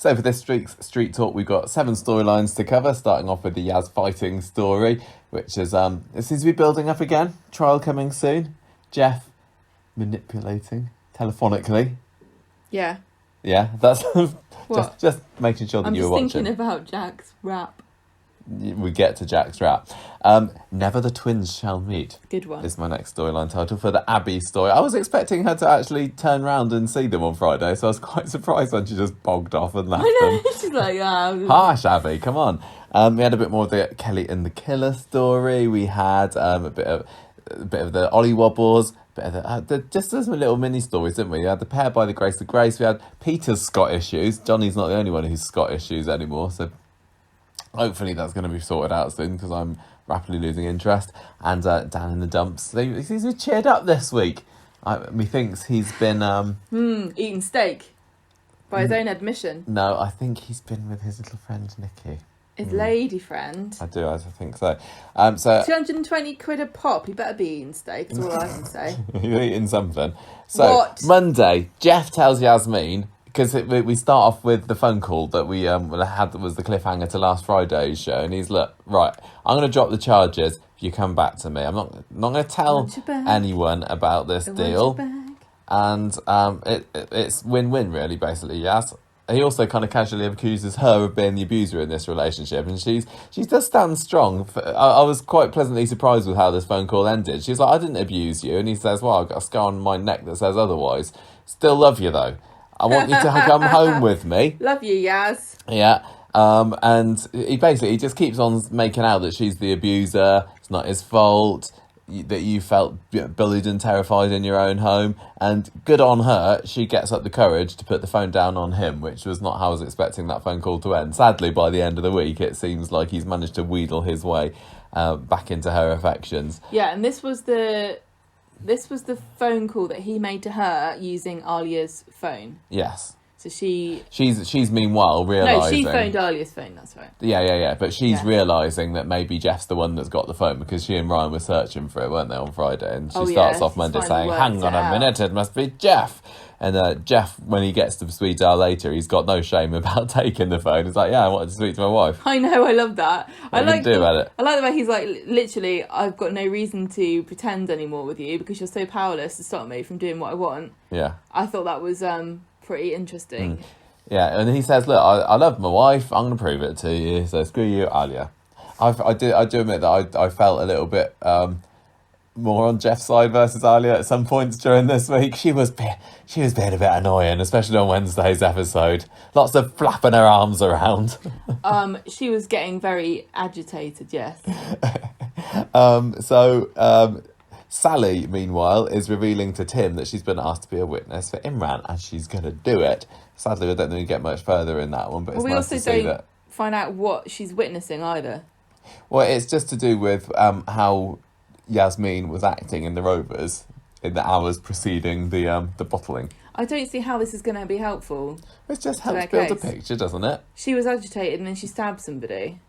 So for this week's Street Talk, we've got 7 storylines to cover, starting off with the Yaz fighting story, which is it seems to be building up again. Trial coming soon. Geoff manipulating telephonically. Yeah. Yeah, that's just making sure that you were watching. I'm just thinking about Jack's rap. We get to Jack's rap. Never the Twins Shall Meet. Good one. Is my next storyline title for the Abby story. I was expecting her to actually turn round and see them on Friday, so I was quite surprised when she just bogged off and left them. She's like, Harsh, Abby, come on. We had a bit more of the Kelly and the Killer story. We had a bit of the Ollie Wobbles. Just some little mini stories, didn't we? We had the Pair by the Grace of Grace. We had Peter's Scott issues. Johnny's not the only one who's Scott issues anymore, so hopefully that's going to be sorted out soon because I'm rapidly losing interest. And Dan in the Dumps. He seems to be cheered up this week. Methinks he's been eating steak by his own admission. No, I think he's been with his little friend Nikki. His lady friend. I think so. 220 quid a pop. He better be eating steak. That's all I can say. You're eating something. So what? Monday, Geoff tells Yasmeen, because we start off with the phone call that we had, that was the cliffhanger to last Friday's show, and he's I'm going to drop the charges if you come back to me. I'm not going to tell anyone about this deal, and it's win-win really, basically. Yes. He also kind of casually accuses her of being the abuser in this relationship, and she does stand strong. I was quite pleasantly surprised with how this phone call ended. She's like, I didn't abuse you, and he says, well, I've got a scar on my neck that says otherwise. Still love you though. I want you to come home with me. Love you, Yaz. Yeah. And he just keeps on making out that she's the abuser. It's not his fault. That you felt bullied and terrified in your own home. And good on her. She gets up the courage to put the phone down on him, which was not how I was expecting that phone call to end. Sadly, by the end of the week, it seems like he's managed to wheedle his way back into her affections. Yeah, and this was the phone call that he made to her using Alia's phone. Yes. So she's meanwhile realising... No, she phoned Alia's phone, that's right. Yeah. But she's realising that maybe Geoff's the one that's got the phone, because she and Ryan were searching for it, weren't they, on Friday? And she starts off Monday saying, hang on a minute, it must be Geoff. And Geoff, when he gets to Sweet Hour later, he's got no shame about taking the phone. He's like, yeah, I wanted to speak to my wife. I know, I love that. What I do about it? I like the way he's like, literally, I've got no reason to pretend anymore with you because you're so powerless to stop me from doing what I want. Yeah. I thought that was pretty interesting. Yeah, and he says, look, I love my wife, I'm going to prove it to you, so screw you, Alia. I do admit that I felt a little bit more on Geoff's side versus Alia at some points during this week. She was being a bit annoying, especially on Wednesday's episode. Lots of flapping her arms around. She was getting very agitated, yes. Sally, meanwhile, is revealing to Tim that she's been asked to be a witness for Imran, and she's going to do it. Sadly, I don't think we get much further in that one, but it's nice to see that. We also don't find out what she's witnessing either. Well, it's just to do with how Yasmeen was acting in the Rovers in the hours preceding the bottling. I don't see how this is going to be helpful. It just helps build a picture, doesn't it? She was agitated and then she stabbed somebody.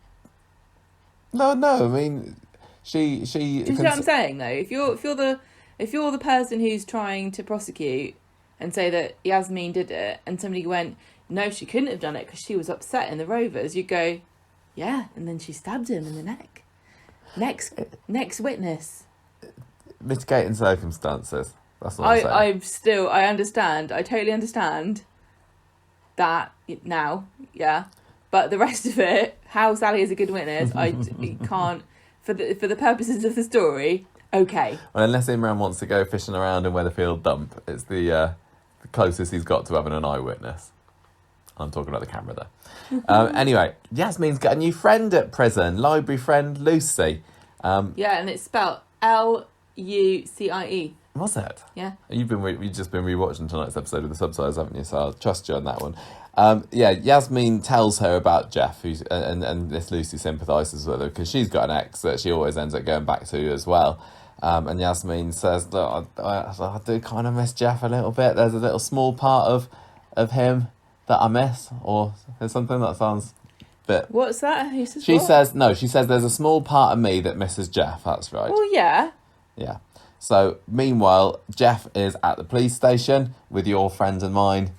No, I mean... Do you know what I'm saying though? If you're the person who's trying to prosecute and say that Yasmeen did it, and somebody went, no, she couldn't have done it because she was upset in the Rovers, you'd go, yeah, and then she stabbed him in the neck. Next witness. Mitigating circumstances. That's what I'm saying. I understand. I totally understand that now. Yeah, but the rest of it, how Sally is a good witness, I can't. For the purposes of the story, okay. Well, unless Imran wants to go fishing around in Weatherfield Dump, it's the closest he's got to having an eyewitness. I'm talking about the camera there. Anyway, Yasmeen's got a new friend at prison, library friend Lucy. Yeah, and it's spelled Lucie. Was it? Yeah. You've just been rewatching tonight's episode with the subtitles, haven't you? So I'll trust you on that one. Yasmeen tells her about Geoff, and this Lucy sympathises with her because she's got an ex that she always ends up going back to as well. And Yasmeen says, look, I do kind of miss Geoff a little bit. There's a little small part of him that I miss, or there's something that sounds a bit... What's that? Who says she says there's a small part of me that misses Geoff. That's right. Well, yeah. Yeah. So, meanwhile, Geoff is at the police station with your friend and mine,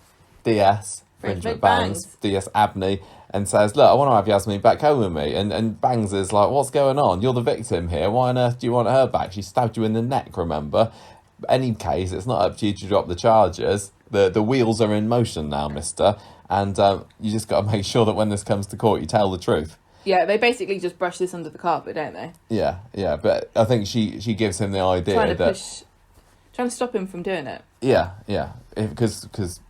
DS, Infringement bangs. DS Abney, and says, look, I want to have Yasmeen back home with me. And Bangs is like, what's going on? You're the victim here. Why on earth do you want her back? She stabbed you in the neck, remember? Any case, it's not up to you to drop the charges. The wheels are in motion now, mister. And you just got to make sure that when this comes to court, you tell the truth. Yeah, they basically just brush this under the carpet, don't they? Yeah, but I think she gives him the idea trying to stop him from doing it. Yeah, because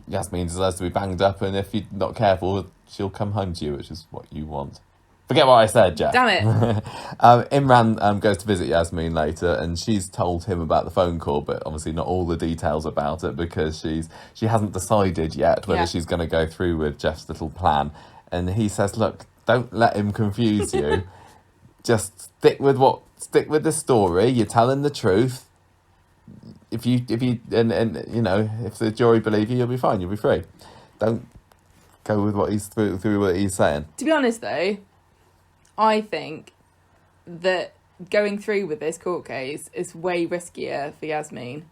Yasmeen deserves to be banged up, and if you're not careful, she'll come home to you, which is what you want. Forget what I said, Geoff. Damn it. Imran goes to visit Yasmeen later, and she's told him about the phone call, but obviously not all the details about it, because she hasn't decided yet whether she's going to go through with Geoff's little plan. And he says, look, don't let him confuse you. Just stick with the story. You're telling the truth. If you if the jury believe you, you'll be fine. You'll be free. Don't go with what he's through what he's saying. To be honest, though, I think that going through with this court case is way riskier for Yasmeen.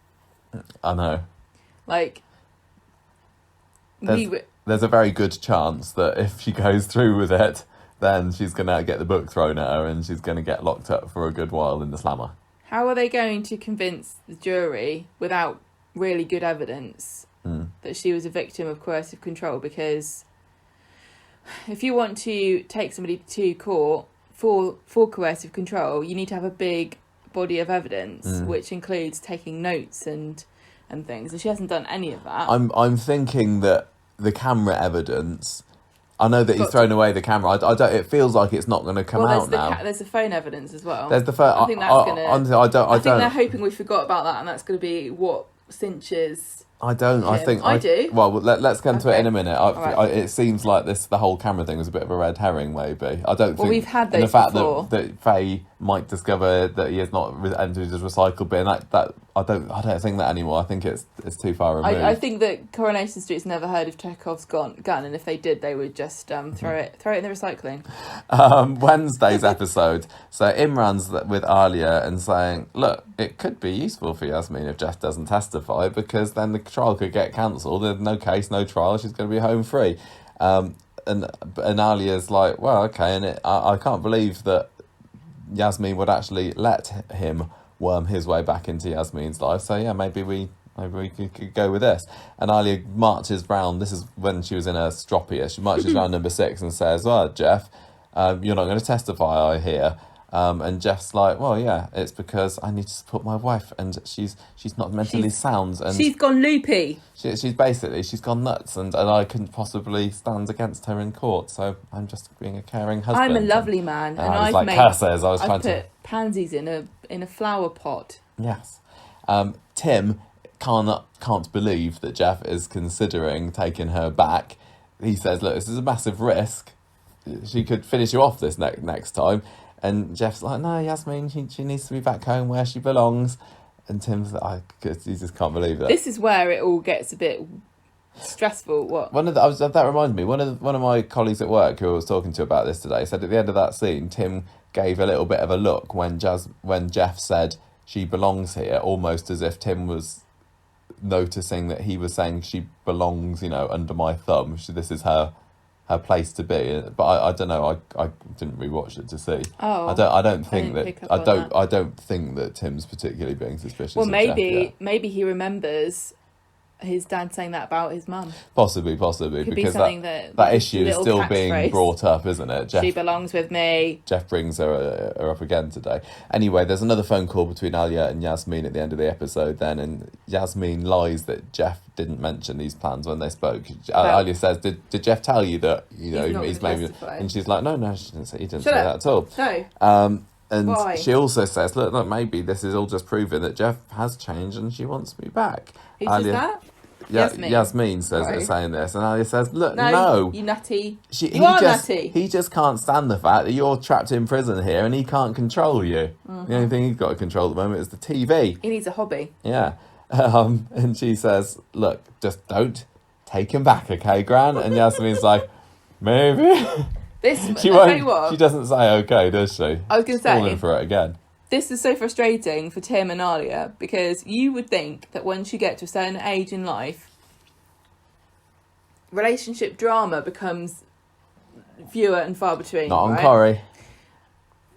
I know. Like, there's a very good chance that if she goes through with it, then she's going to get the book thrown at her and she's going to get locked up for a good while in the slammer. How are they going to convince the jury without really good evidence that she was a victim of coercive control? Because if you want to take somebody to court for coercive control, you need to have a big body of evidence, which includes taking notes and things. And she hasn't done any of that. I'm thinking that the camera evidence, I know that he's thrown away the camera. I don't. It feels like it's not going to come out now. There's the phone evidence as well. There's the phone. I think that's going to. I think they're don't. hoping we forgot about that, and that's going to be what cinches. I don't. I think I do. Well, let's come to it in a minute. Right. It seems like the whole camera thing was a bit of a red herring, maybe. I don't think. Well, we've had those and the fact before. that Faye might discover that he has not entered his recycle bin. That I don't think that anymore. I think it's too far removed. I think that Coronation Street's never heard of Chekhov's gun, and if they did, they would just throw it in the recycling. Wednesday's episode. So Imran's with Alia and saying, look, it could be useful for Yasmeen if Geoff doesn't testify, because then the trial could get cancelled. There's no case, no trial. She's going to be home free. And Alia's like, well, okay. And I can't believe that Yasmeen would actually let him worm his way back into Yasmeen's life. So yeah, maybe we could go with this. And Alia marches round. This is when she was in her stroppia. She marches round number 6 and says, well, Geoff, you're not going to testify, I hear. And Geoff's like, well, yeah, it's because I need to support my wife, and she's not mentally sound, and she's gone loopy. She's gone nuts, and I couldn't possibly stand against her in court, so I'm just being a caring husband. I'm a lovely man, and I've put pansies in a flower pot. Yes. Tim can't believe that Geoff is considering taking her back. He says, look, this is a massive risk. She could finish you off this next time. And Geoff's like, no, Yasmeen, she needs to be back home where she belongs. And Tim's like, he just can't believe that. This is where it all gets a bit stressful. What? That reminded me, one of my colleagues at work who I was talking to about this today said at the end of that scene, Tim gave a little bit of a look when Geoff said she belongs here, almost as if Tim was noticing that he was saying she belongs, under my thumb. This is her place to be, but I don't know. I didn't rewatch it to see. Oh, I don't think that Tim's particularly being suspicious. Well, of maybe Geoff, maybe he remembers his dad saying that about his mum. Possibly, Could because be that issue is still being brought up, isn't it? She belongs with me. Geoff brings her up again today. Anyway, there's another phone call between Alia and Yasmeen at the end of the episode then, and Yasmeen lies that Geoff didn't mention these plans when they spoke. Alia says, did Geoff tell you that, he's maybe... Testify. And she's like, no, she didn't say, he didn't say that at all. No. And Why? She also says, look, maybe this is all just proving that Geoff has changed and she wants me back. Who says that? Yasmeen says saying this, and Alia says, look, no. You nutty. Nutty. He just can't stand the fact that you're trapped in prison here and he can't control you. Mm-hmm. The only thing he's got to control at the moment is the TV. He needs a hobby. Yeah. And she says, look, just don't take him back, okay, Gran? And Yasmeen's like, maybe. She doesn't say okay, does she? I was going to say, falling for it again. This is so frustrating for Tim and Alia, because you would think that once you get to a certain age in life, relationship drama becomes fewer and far between. Not on right? Corrie.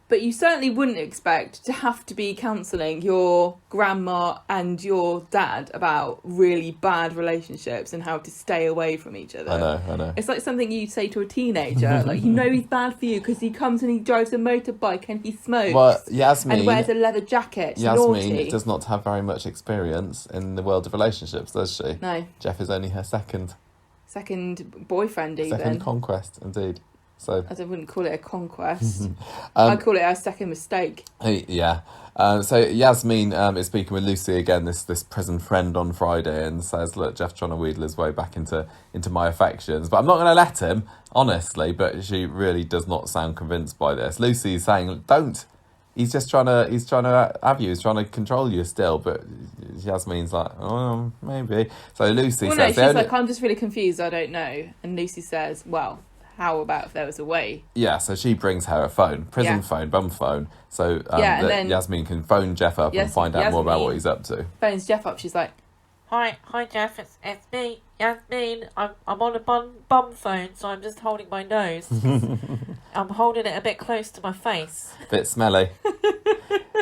But you certainly wouldn't expect to have to be counselling your grandma and your dad about really bad relationships and how to stay away from each other. I know. It's like something you'd say to a teenager. Like, you know he's bad for you because he comes and he drives a motorbike and he smokes. Well, Yasmeen... and wears a leather jacket. It's Yasmeen naughty. does not have very much experience in the world of relationships, does she? No. Geoff is only her second Boyfriend even. Second conquest, indeed. So I wouldn't call it a conquest. I'd call it a second mistake. Yeah. So Yasmeen is speaking with Lucy again, this prison friend, on Friday, and says, look, Geoff's trying to wheedle his way back into my affections, but I'm not going to let him, honestly. But she really does not sound convinced by this. Lucy's saying, don't. He's trying to have you. He's trying to control you still. But Yasmeen's like, oh, maybe. So Lucy says... she's like, I'm just really confused. I don't know. And Lucy says, well... how about if there was a way? Yeah, so she brings her a phone, phone, bum phone, so that then Yasmeen can phone Geoff up and find out more about what he's up to. Phones Geoff up, she's like, Hi Geoff, it's me, Yasmeen. I'm on a bum phone, so I'm just holding my nose. I'm holding it a bit close to my face. Bit smelly.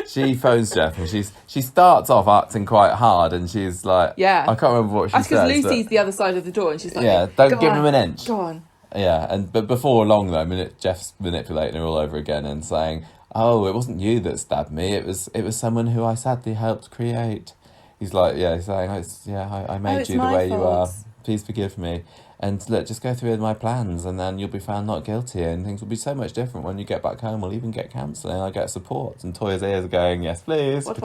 She phones Geoff and she starts off acting quite hard, and she's like, I can't remember what she says. That's because Lucy's the other side of the door, and she's like, don't give him an inch. Go on. Yeah, but before long though, Geoff's manipulating her all over again and saying, "Oh, it wasn't you that stabbed me. It was someone who I sadly helped create." He's like, saying, I made you the way you are. Please forgive me. And look, just go through with my plans, and then you'll be found not guilty, and things will be so much different when you get back home. We'll even get counselling. I'll get support. And Toya's ears are going, yes, please. What?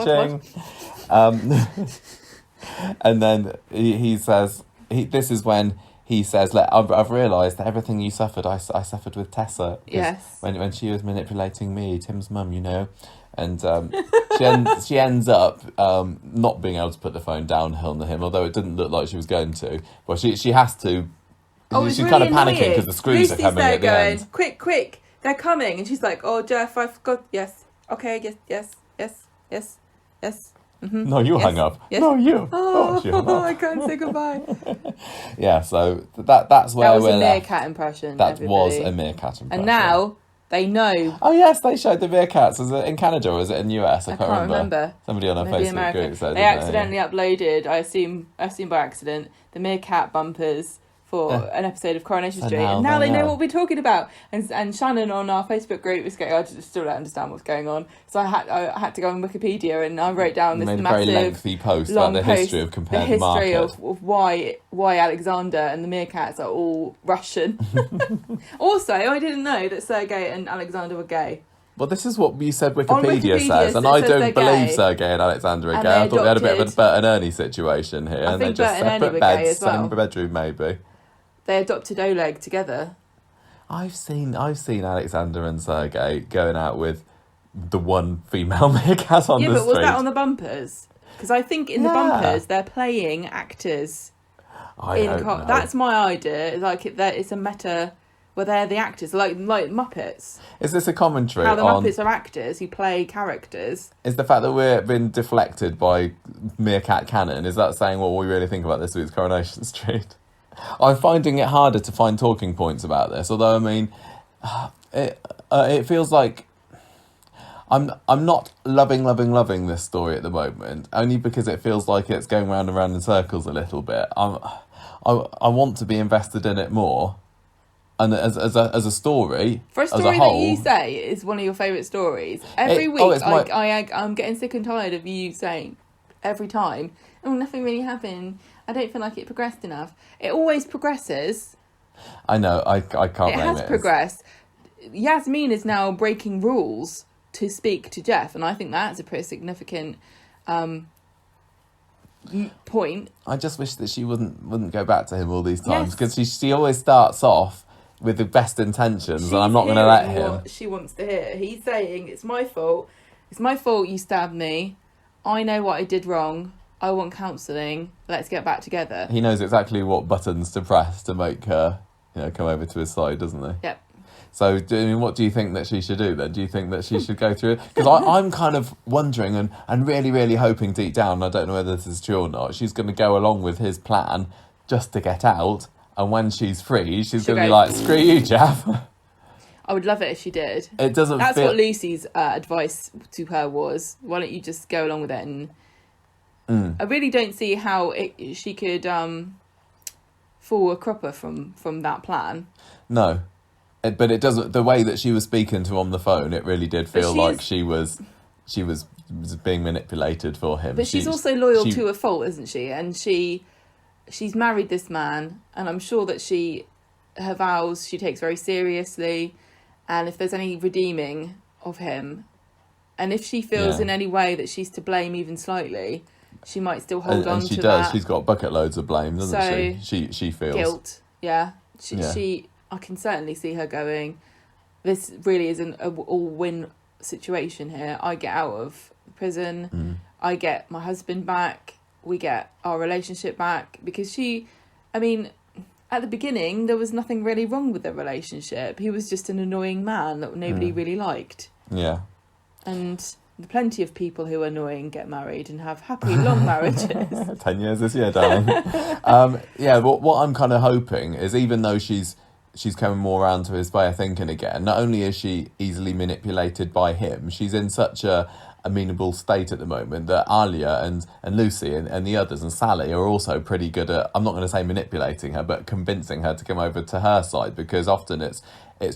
And then he says, this is when he says, look, I've realised that everything you suffered, I suffered with Tessa. Yes. When she was manipulating me, Tim's mum, you know. And she ends up not being able to put the phone down on him, although it didn't look like she was going to. Well, she has to. She's really kind of panicking annoying because the screws are coming at the end. Quick, they're coming. And she's like, oh, Geoff, I forgot. Yes. Okay, yes. Mm-hmm. No, you hung up. Yes. No, you. Oh, she hung up. I can't say goodbye. Yeah, so that's where that was we're a left. meerkat impression. That was a meerkat impression. And now they know. Oh yes, they showed the meerkats. Was it in Canada or was it in US? I can't remember. Somebody on our Maybe Facebook America. group said they accidentally uploaded. I assume by accident, the meerkat bumpers for an episode of Coronation Street, and now they know what we're talking about. And Shannon on our Facebook group was going, I just still don't understand what's going on. So I had to go on Wikipedia, and I wrote down this massive, very lengthy post about the history of comparing the market. of why Alexander and the meerkats are all Russian. Also, I didn't know that Sergei and Alexander were gay. Well, this is what you said Wikipedia says, and I don't believe Sergei and Alexander are gay. I thought they had a bit of a Bert and Ernie situation here, and they're just separate beds, same bedroom maybe. They adopted Oleg together. I've seen Alexander and Sergei going out with the one female meerkat on the street. Yeah, but was that on the bumpers? Because I think in the bumpers they're playing actors. I don't know. That's my idea. Like it's a meta where they're the actors, like Muppets. Is this a commentary how the on... Muppets are actors who play characters? Is the fact that we're being deflected by meerkat canon, is that saying what we really think about this week's Coronation Street? I'm finding it harder to find talking points about this, although, I mean, it feels like I'm not loving this story at the moment, only because it feels like it's going round and round in circles a little bit. I want to be invested in it more, and as a story, for a story as a whole, that you say is one of your favourite stories. Every week, I'm getting sick and tired of you saying every time, oh, nothing really happened. I don't feel like it progressed enough. It always progresses. I know. I can't blame it. It has progressed. Yasmeen is now breaking rules to speak to Geoff, and I think that's a pretty significant point. I just wish that she wouldn't go back to him all these times, because she always starts off with the best intentions, and I'm not going to let him. What she wants to hear. He's saying, it's my fault. It's my fault you stabbed me. I know what I did wrong. I want counselling. Let's get back together. He knows exactly what buttons to press to make her, come over to his side, doesn't he? Yep. So, what do you think that she should do then? Do you think that she should go through it? Because I'm kind of wondering and really, really hoping deep down, I don't know whether this is true or not, she's going to go along with his plan just to get out and when she's free, she's She'll going to be go, like, screw you, Geoff. I would love it if she did. It doesn't That's feel... what Lucy's advice to her was. Why don't you just go along with it? And I really don't see how she could fall a cropper from that plan. No. But it doesn't... The way that she was speaking to him on the phone, it really did feel like she was being manipulated for him. But she's also loyal to a fault, isn't she? And she's married this man, and I'm sure that her vows she takes very seriously, and if there's any redeeming of him, and if she feels in any way that she's to blame even slightly, she might still hold on to that. And she does. She's got bucket loads of blame, doesn't she? She feels guilt. Yeah. She I can certainly see her going, this really isn't a all-win situation here. I get out of prison, I get my husband back, we get our relationship back, because at the beginning there was nothing really wrong with the relationship. He was just an annoying man that nobody really liked. Yeah. And plenty of people who are annoying get married and have happy long marriages. 10 years this year, darling. What I'm kind of hoping is, even though she's coming more around to his way of thinking again, not only is she easily manipulated by him, she's in such a amenable state at the moment that Alia and Lucy and the others and Sally are also pretty good at, I'm not going to say manipulating her, but convincing her to come over to her side, because often it's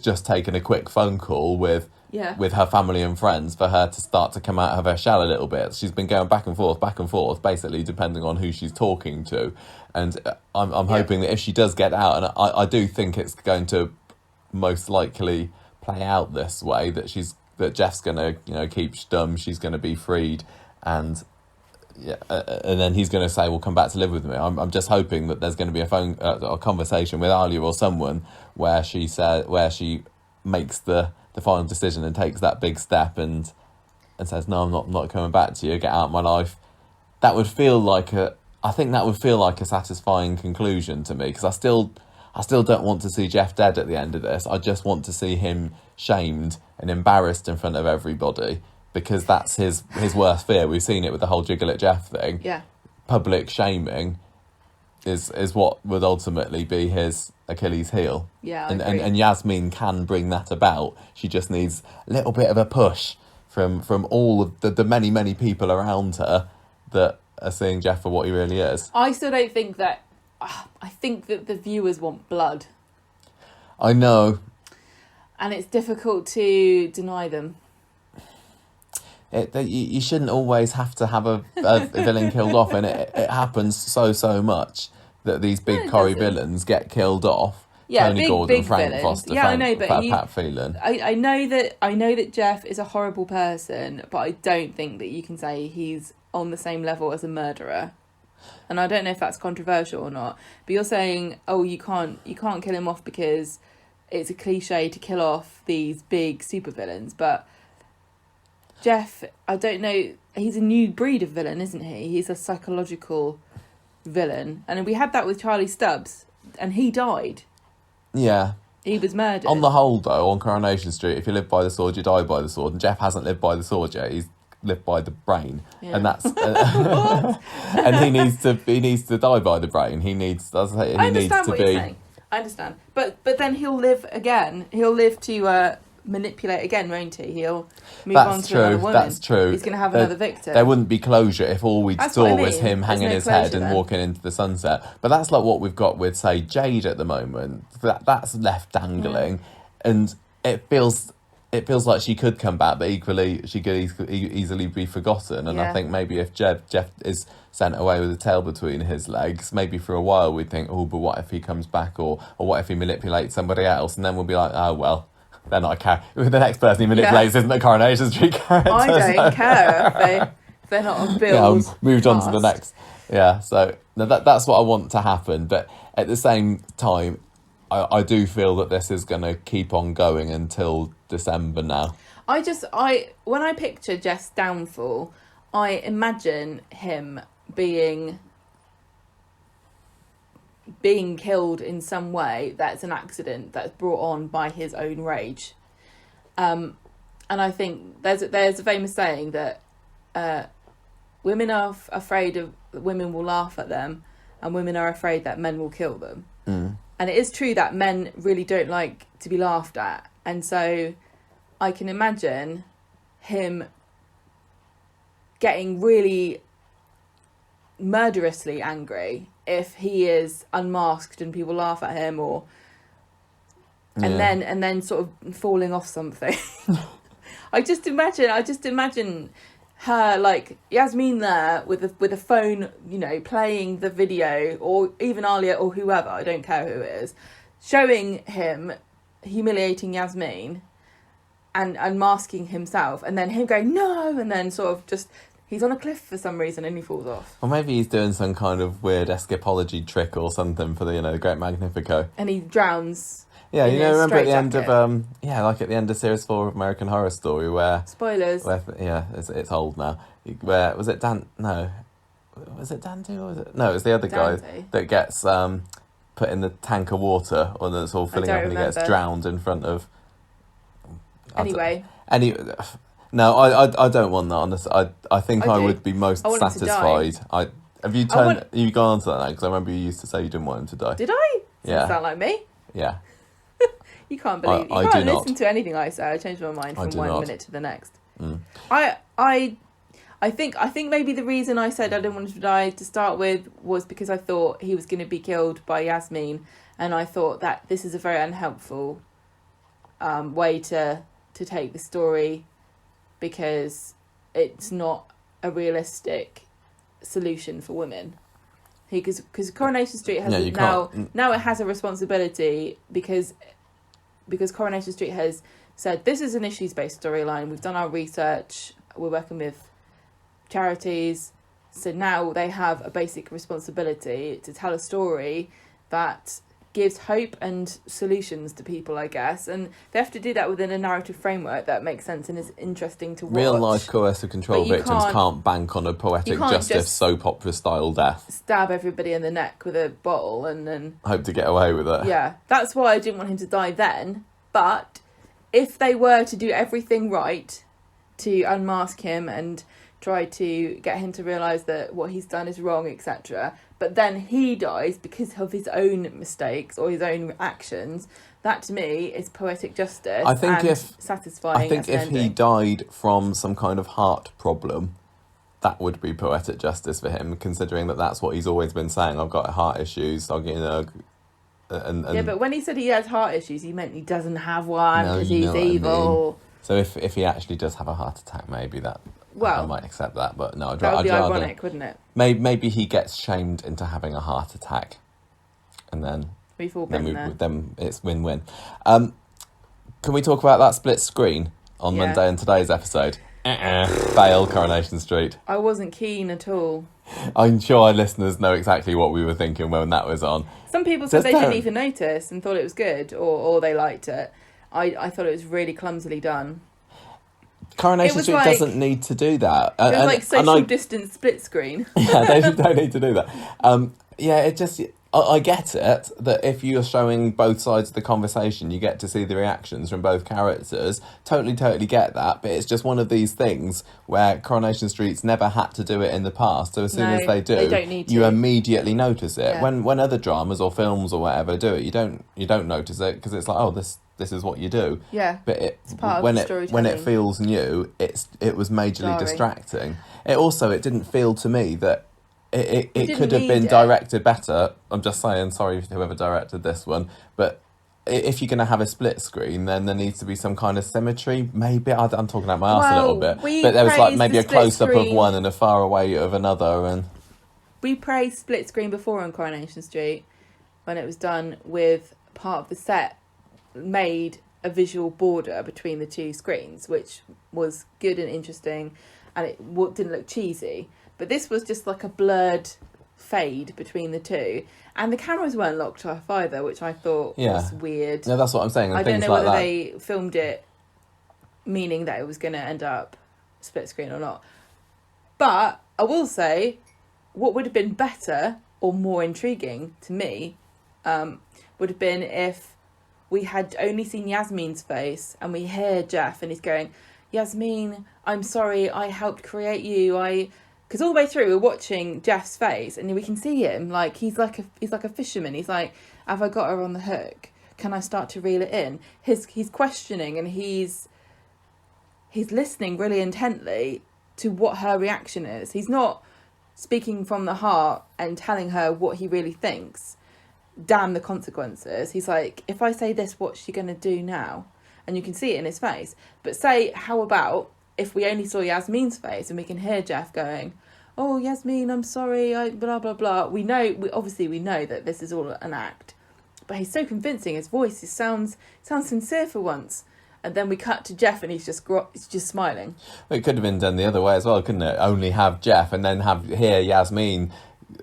just taken a quick phone call with her family and friends for her to start to come out of her shell a little bit. She's been going back and forth, basically depending on who she's talking to. And I'm hoping that if she does get out, and I do think it's going to most likely play out this way, that Geoff's going to keep stum, she's going to be freed, and then he's going to say, "Well, come back to live with me." I'm just hoping that there's going to be a conversation with Alia or someone where she makes the final decision and takes that big step and says, "No, I'm not coming back to you. Get out of my life." That would feel like a satisfying conclusion to me, because I still don't want to see Geoff dead at the end of this. I just want to see him shamed and embarrassed in front of everybody, because that's his worst fear. We've seen it with the whole Jiggle It Geoff thing. Yeah. Public shaming is what would ultimately be his Achilles heel. Yeah, and Yasmeen can bring that about. She just needs a little bit of a push from all of the many people around her that are seeing Geoff for what he really is. I still don't think that... I think that the viewers want blood. I know. And it's difficult to deny them. You shouldn't always have to have a villain killed off, and it happens so much that these big Corrie villains get killed off. Yeah, Tony Gordon, big Frank villains. Foster, yeah, I know, but Pat Phelan. I know that Geoff is a horrible person, but I don't think that you can say he's on the same level as a murderer. And I don't know if that's controversial or not. But you're saying, you can't kill him off because it's a cliche to kill off these big supervillains. But Geoff, I don't know, he's a new breed of villain, isn't he? He's a psychological villain. And we had that with Charlie Stubbs, and he died. Yeah. He was murdered. On the whole, though, on Coronation Street, if you live by the sword, you die by the sword. And Geoff hasn't lived by the sword yet. He's lived by the brain. Yeah. And that's... and he needs to die by the brain. He needs to be... I understand. But then he'll live again. He'll live to manipulate again, won't he? He'll move on to another woman. That's true. He's going to have another victim. There wouldn't be closure if all we saw was him hanging his head and walking into the sunset. But that's like what we've got with, say, Jade at the moment. That's left dangling, and it feels like she could come back, but equally she could easily be forgotten. And I think maybe if Geoff is sent away with a tail between his legs, maybe for a while we'd think, but what if he comes back, or what if he manipulates somebody else, and then we'll be like, oh well. They're not the next person he manipulates isn't a Coronation Street character. I don't care if they're not on Bill's moved on to the next. Yeah, so that's what I want to happen. But at the same time, I do feel that this is going to keep on going until December now. When I picture Geoff's downfall, I imagine him being killed in some way that's an accident that's brought on by his own rage. And I think there's a famous saying that women are afraid of women will laugh at them, and women are afraid that men will kill them. And it is true that men really don't like to be laughed at. And so I can imagine him getting really murderously angry if he is unmasked and people laugh at him, or and then sort of falling off something. I just imagine her, like Yasmeen there with a phone, you know, playing the video, or even Alia or whoever, I don't care who it is, showing him humiliating Yasmeen and unmasking himself, and then him going no, and then sort of just he's on a cliff for some reason and he falls off. Or maybe he's doing some kind of weird escapology trick or something for the, you know, the Great Magnifico. And he drowns. Yeah, you know, remember at the end jacket. of like at the end of series 4 of American Horror Story, where Spoilers. it's old now. Where was it? Was it Dante or was it? No, it was the other guy Dante. that gets put in the tank of water, or that's all filling up, and he gets drowned in front of. Anyway. No, I don't want that. Honestly, I think I would be most want him to satisfied. Have you gone on to that now? Because I remember you used to say you didn't want him to die. Did I? Yeah. Doesn't sound like me. Yeah. You can't believe you I can't do listen not. to anything I say. I change my mind from one not. minute to the next. Mm. I think maybe the reason I said I didn't want him to die to start with was because I thought he was going to be killed by Yasmeen, and I thought that this is a very unhelpful way to take the story, because it's not a realistic solution for women. Because Coronation Street has now it has a responsibility, because Coronation Street has said this is an issues-based storyline. We've done our research. We're working with charities, so now they have a basic responsibility to tell a story that gives hope and solutions to people, I guess, and they have to do that within a narrative framework that makes sense and is interesting to watch. Real life coercive control victims can't bank on a poetic justice soap opera style death. Stab everybody in the neck with a bottle and then hope to get away with it. Yeah, that's why I didn't want him to die then. But if they were to do everything right to unmask him and try to get him to realise that what he's done is wrong, etc., but then he dies because of his own mistakes or his own actions, that to me is poetic justice. I think satisfying. I think if he died from some kind of heart problem, that would be poetic justice for him, considering that that's what he's always been saying. I've got heart issues. Yeah, but when he said he has heart issues, he meant he doesn't have one because he's evil. I mean. So if he actually does have a heart attack, maybe that. Well, I might accept that, but no, that would be ironic, wouldn't it? Maybe he gets shamed into having a heart attack, and then we've all been there. Then it's win-win. Can we talk about that split screen on Monday in today's episode? Fail, Coronation Street. I wasn't keen at all. I'm sure our listeners know exactly what we were thinking when that was on. Some people said they didn't even notice and thought it was good, or they liked it. I thought it was really clumsily done. Coronation Street doesn't need to do that. It was like social distance split screen. Yeah, they don't need to do that. It just... I get it, that if you're showing both sides of the conversation, you get to see the reactions from both characters. Totally get that, but it's just one of these things where Coronation Street's never had to do it in the past, so as soon as they do, they don't need to. You immediately notice it. Yeah. When other dramas or films or whatever do it, you don't notice it, because it's like, oh, this is what you do. Yeah, but it's part of the storytelling. When it feels new, it was majorly distracting. It didn't feel to me that it could have been directed better. I'm just saying, sorry to whoever directed this one, but if you're going to have a split screen, then there needs to be some kind of symmetry. Maybe I'm talking out my arse a little bit, but there was like maybe a close up of one and a far away of another. And we praised split screen before on Coronation Street when it was done with part of the set made a visual border between the two screens, which was good and interesting, and it didn't look cheesy. But this was just like a blurred fade between the two, and the cameras weren't locked off either, which I thought was weird. No, that's what I'm saying. I don't know whether they filmed it meaning that it was going to end up split screen or not. But I will say, what would have been better or more intriguing to me would have been if we had only seen Yasmeen's face and we hear Geoff and he's going, Yasmeen, I'm sorry, I helped create you. because all the way through we're watching Geoff's face, and we can see him like he's like a fisherman. He's like, have I got her on the hook? Can I start to reel it in? He's questioning, and he's listening really intently to what her reaction is. He's not speaking from the heart and telling her what he really thinks. Damn the consequences. He's like, if I say this, what's she going to do now? And you can see it in his face. But how about if we only saw Yasmeen's face and we can hear Geoff going, oh, Yasmeen, I'm sorry, blah, blah, blah. We know that this is all an act. But he's so convincing. His voice sounds sincere for once. And then we cut to Geoff and he's just smiling. Well, it could have been done the other way as well, couldn't it? Only have Geoff and then hear Yasmeen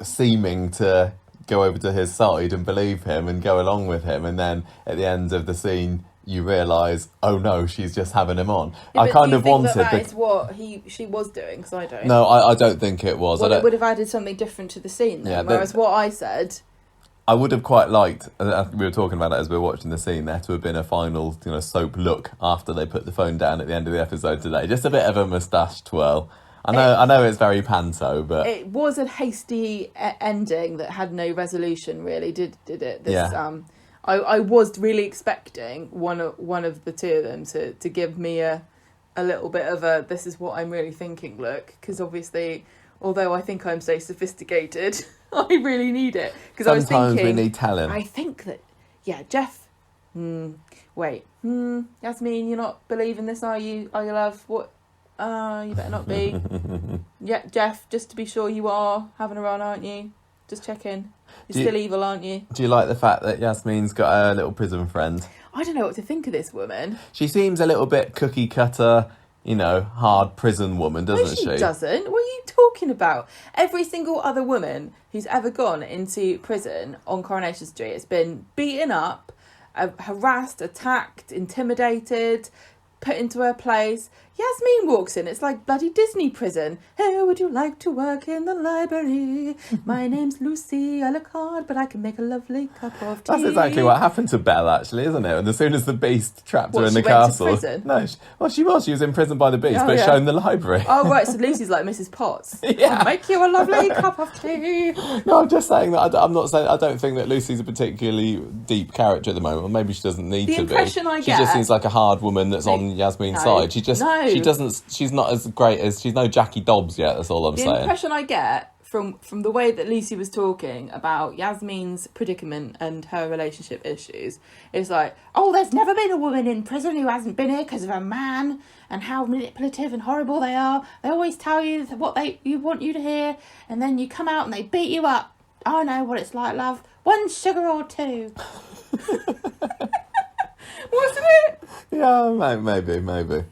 seeming to go over to his side and believe him and go along with him. And then at the end of the scene, you realise, oh no, she's just having him on. Yeah, I kind of wanted... that is what she was doing, because I don't. No, I don't think it was. Well, it would have added something different to the scene then. Yeah, whereas what I said... I would have quite liked, we were talking about it as we were watching the scene, there to have been a final, soap look after they put the phone down at the end of the episode today. Just a bit of a moustache twirl. I know it's very panto, but... It was a hasty ending that had no resolution, really, did it? I was really expecting one of the two of them to give me a little bit of a, this is what I'm really thinking look, because obviously, although I think I'm so sophisticated... I really need it, because I was thinking... Sometimes we need talent. I think that, Geoff... wait. Yasmeen, you're not believing this, are you, love? What? You better not be. Yeah, Geoff, just to be sure you are having a run, aren't you? Just checking. You're still evil, aren't you? Do you like the fact that Yasmeen's got a little prison friend? I don't know what to think of this woman. She seems a little bit cookie cutter... hard prison woman, doesn't she? No, she doesn't. What are you talking about? Every single other woman who's ever gone into prison on Coronation Street has been beaten up, harassed, attacked, intimidated, put into her place. Yasmeen walks in, it's like bloody Disney prison. Hey, would you like to work in the library? My name's Lucy, I look hard, but I can make a lovely cup of tea. That's exactly what happened to Belle, actually, isn't it? And as soon as the Beast trapped her in the castle... Went to prison? No, she was in prison by the Beast, but shown the library. Oh, right, so Lucy's like Mrs. Potts. Yeah. I'll make you a lovely cup of tea. No, I'm just saying that I'm not saying... I don't think that Lucy's a particularly deep character at the moment, or maybe she doesn't need to be. The impression I get... She just seems like a hard woman that's on Yasmeen's side. She doesn't... She's not as great as... She's no Jackie Dobbs yet, that's all I'm saying. The impression I get from the way that Lucy was talking about Yasmeen's predicament and her relationship issues is like, oh, there's never been a woman in prison who hasn't been here because of a man, and how manipulative and horrible they are. They always tell you what you want you to hear, and then you come out and they beat you up. I know what it's like, love. 1 sugar or 2. Wasn't it? Yeah, maybe.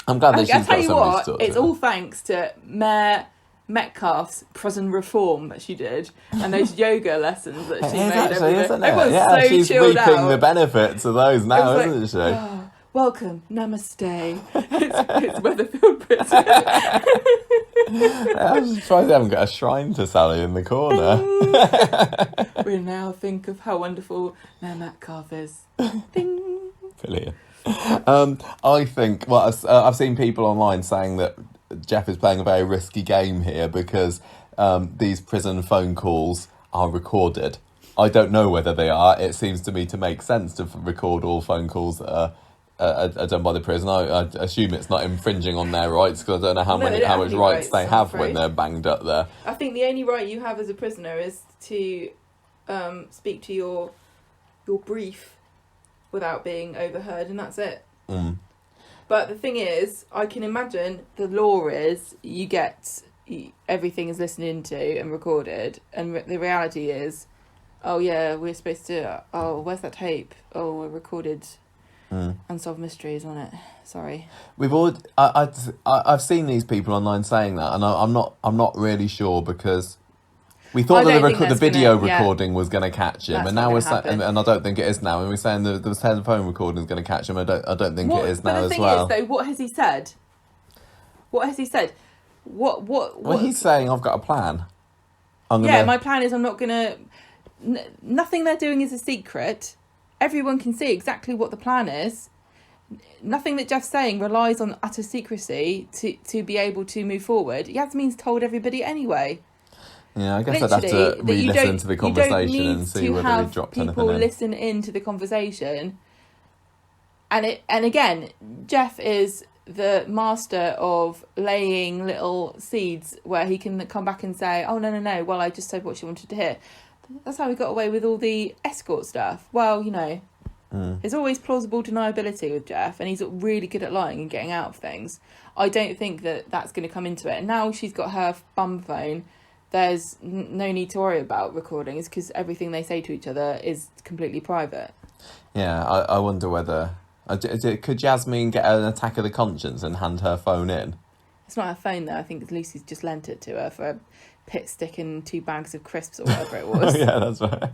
I'm glad that she's got somebody to talk to. It's all thanks to Mayor Metcalfe's prison reform that she did, and those yoga lessons that she made. Actually, isn't it? Everyone's so she's chilled reaping out. The benefits of those now, isn't she? Oh, welcome, namaste. It's Weatherfield prison. I'm just surprised they haven't got a shrine to Sally in the corner. We now think of how wonderful Mayor Metcalfe is. Ding. Brilliant. I think, I've seen people online saying that Geoff is playing a very risky game here because these prison phone calls are recorded. I don't know whether they are. It seems to me to make sense to record all phone calls that are done by the prison. I assume it's not infringing on their rights, because I don't know how much rights they have when they're banged up there. I think the only right you have as a prisoner is to speak to your brief without being overheard, and that's it. But the thing is, I can imagine the law is everything is listened to and recorded, and the reality is, oh yeah, we're supposed to, oh, where's that tape? Oh, we recorded Unsolved Mysteries on it. Sorry. I've seen these people online saying that, and I'm not really sure, because we thought that the video recording was going to catch him, and now we're saying, and I don't think it is now. And we're saying the telephone recording is going to catch him. I don't think it is now as well. But the thing is, though, what has he said? What he's saying, I've got a plan. My plan is I'm not going to... Nothing they're doing is a secret. Everyone can see exactly what the plan is. nothing that Geoff's saying relies on utter secrecy to be able to move forward. Yasmeen's told everybody anyway. Yeah, I guess I'd have to re-listen to the conversation and see whether he dropped anything in. People listen into the conversation. And again, Geoff is the master of laying little seeds where he can come back and say, oh, no, well, I just said what she wanted to hear. That's how we got away with all the escort stuff. Well, there's always plausible deniability with Geoff, and he's really good at lying and getting out of things. I don't think that that's going to come into it. And now she's got her bum phone, there's no need to worry about recordings because everything they say to each other is completely private. Yeah, I wonder whether... Could Yasmeen get an attack of the conscience and hand her phone in? It's not her phone, though. I think Lucy's just lent it to her for a pit stick and 2 bags of crisps or whatever it was. Yeah, that's right.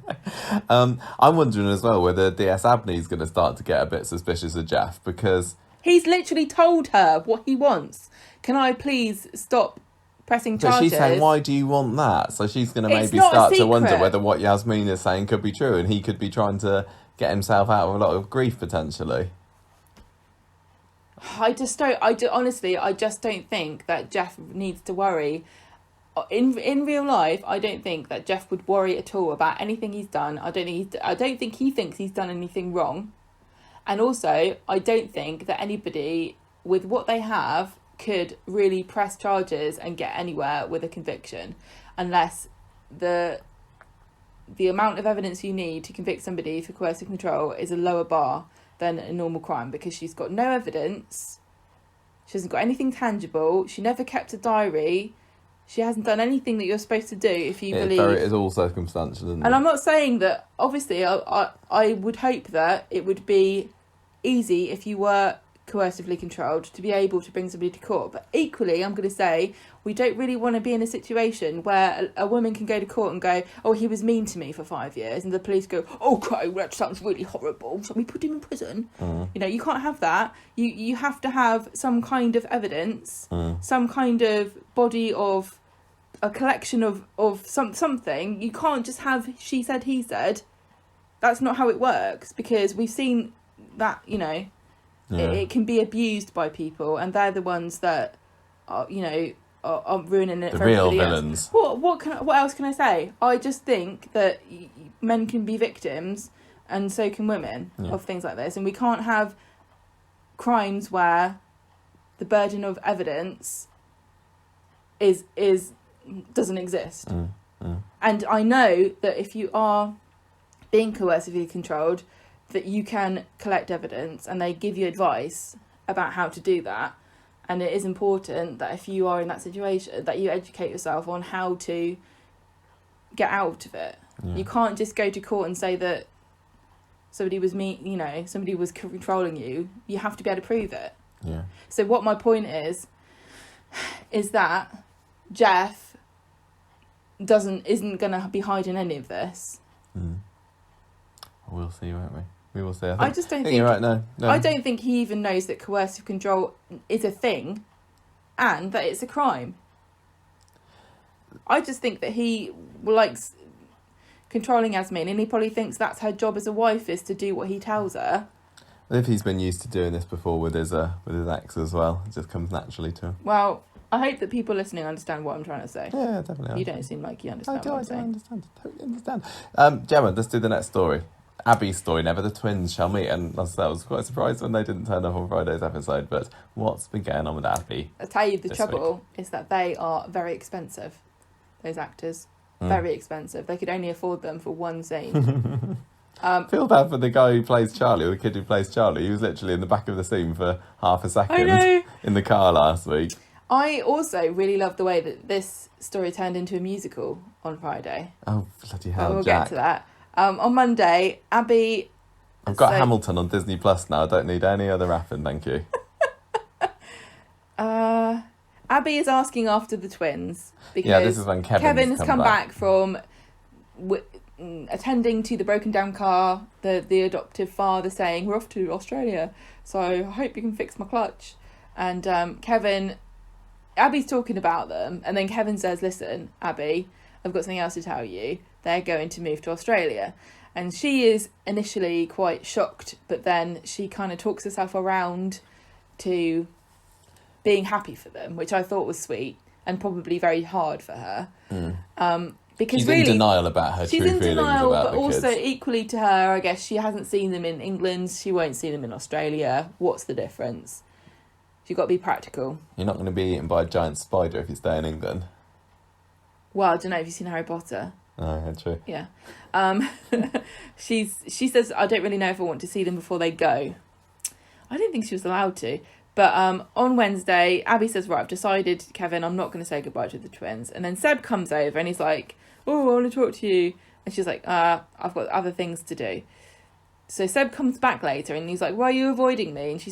I'm wondering as well whether DS Abney's going to start to get a bit suspicious of Geoff because... He's literally told her what he wants. Can I please stop pressing charges? But she's saying, why do you want that? So she's going to maybe start to wonder whether what Yasmeen is saying could be true and he could be trying to get himself out of a lot of grief, potentially. Honestly, I just don't think that Geoff needs to worry. In real life, I don't think that Geoff would worry at all about anything he's done. I don't think he thinks he's done anything wrong. And also, I don't think that anybody with what they have could really press charges and get anywhere with a conviction unless the amount of evidence you need to convict somebody for coercive control is a lower bar than a normal crime, because she's got no evidence, she hasn't got anything tangible, she never kept a diary, she hasn't done anything that you're supposed to do if you believe... It is all circumstantial, isn't it? And I'm not saying that, obviously, I would hope that it would be easy if you were coercively controlled to be able to bring somebody to court, but equally I'm going to say we don't really want to be in a situation where a woman can go to court and go, oh, he was mean to me for 5 years, and the police go, okay, well, that sounds really horrible, so we put him in prison. You can't have that. You have to have some kind of evidence, some kind of body of a collection of something. You can't just have she said, he said. That's not how it works, because we've seen that, it can be abused by people, and they're the ones that are ruining it the for real everybody villains. Else. What else can I say? I just think that men can be victims, and so can women of things like this, and we can't have crimes where the burden of evidence doesn't exist. And I know that if you are being coercively controlled, that you can collect evidence and they give you advice about how to do that. And it is important that if you are in that situation, that you educate yourself on how to get out of it. You can't just go to court and say that somebody was somebody was controlling you. You have to be able to prove it. So what my point is that Geoff isn't going to be hiding any of this. We'll see, won't we? We will see. I just don't think you're right. No. I don't think he even knows that coercive control is a thing and that it's a crime. I just think that he likes controlling Yasmeen, and he probably thinks that's her job as a wife, is to do what he tells her. If he's been used to doing this before with his ex as well, it just comes naturally to him. Well, I hope that people listening understand what I'm trying to say. Yeah, definitely. You don't seem like you understand what I'm saying. I understand. Totally understand. Gemma, let's do the next story. Abby's story, Never the Twins Shall Meet. And I was quite surprised when they didn't turn up on Friday's episode, but what's been going on with Abby? I'll tell you, the trouble is that they are very expensive, those actors. Very expensive. They could only afford them for one scene. I feel bad for the guy who plays Charlie, or the kid who plays Charlie. He was literally in the back of the scene for half a second in the car last week. I also really love the way that this story turned into a musical on Friday. Oh, bloody hell, we'll Jack. get to that. On Monday, Abby... I've got Hamilton on Disney Plus now. I don't need any other rapping, thank you. Abby is asking after the twins because this is when Kevin has come back from attending to the broken down car. The adoptive father saying, we're off to Australia, so I hope you can fix my clutch. And Abby's talking about them, and then Kevin says, listen, Abby, I've got something else to tell you. They're going to move to Australia. And she is initially quite shocked, but then she kind of talks herself around to being happy for them, which I thought was sweet and probably very hard for her. Because she's really, in denial about her she's true in feelings denial, about but the also kids. equally to her, I guess she hasn't seen them in England. She won't see them in Australia. What's the difference? You've got to be practical. You're not going to be eaten by a giant spider if you stay in England. Well, I don't know if you've seen Harry Potter. Oh, yeah, true. Yeah. She says, I don't really know if I want to see them before they go. I didn't think she was allowed to. But on Wednesday, Abby says, right, I've decided, Kevin, I'm not going to say goodbye to the twins. And then Seb comes over and he's like, oh, I want to talk to you. And she's like, I've got other things to do. So Seb comes back later and he's like, why are you avoiding me? And she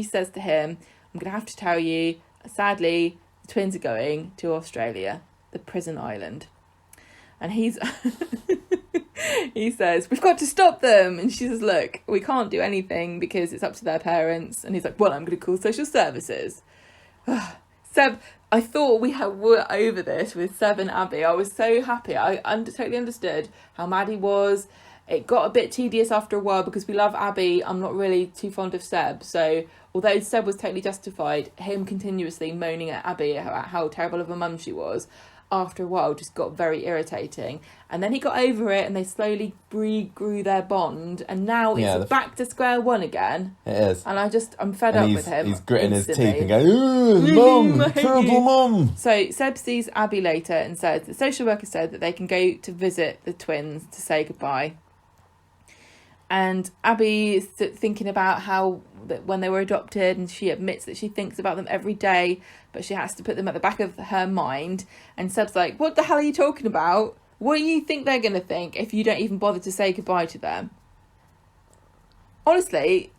says to him, I'm going to have to tell you, sadly, the twins are going to Australia, the prison island. And he says, we've got to stop them. And she says, look, we can't do anything because it's up to their parents. And he's like, well, I'm going to call social services. Seb, I thought were over this with Seb and Abby. I was so happy. I totally understood how mad he was. It got a bit tedious after a while because we love Abby. I'm not really too fond of Seb. So although Seb was totally justified, him continuously moaning at Abby about how terrible of a mum she was, after a while just got very irritating. And then he got over it and they slowly regrew their bond. And now it's back to square one again. It is. And I'm fed up with him. He's gritting instantly. his teeth and going, ooh, mum, terrible mum. So Seb sees Abby later and says, the social worker said that they can go to visit the twins to say goodbye. And Abby is thinking about how when they were adopted, and she admits that she thinks about them every day, but she has to put them at the back of her mind. And Seb's like, what the hell are you talking about? What do you think they're going to think if you don't even bother to say goodbye to them? Honestly,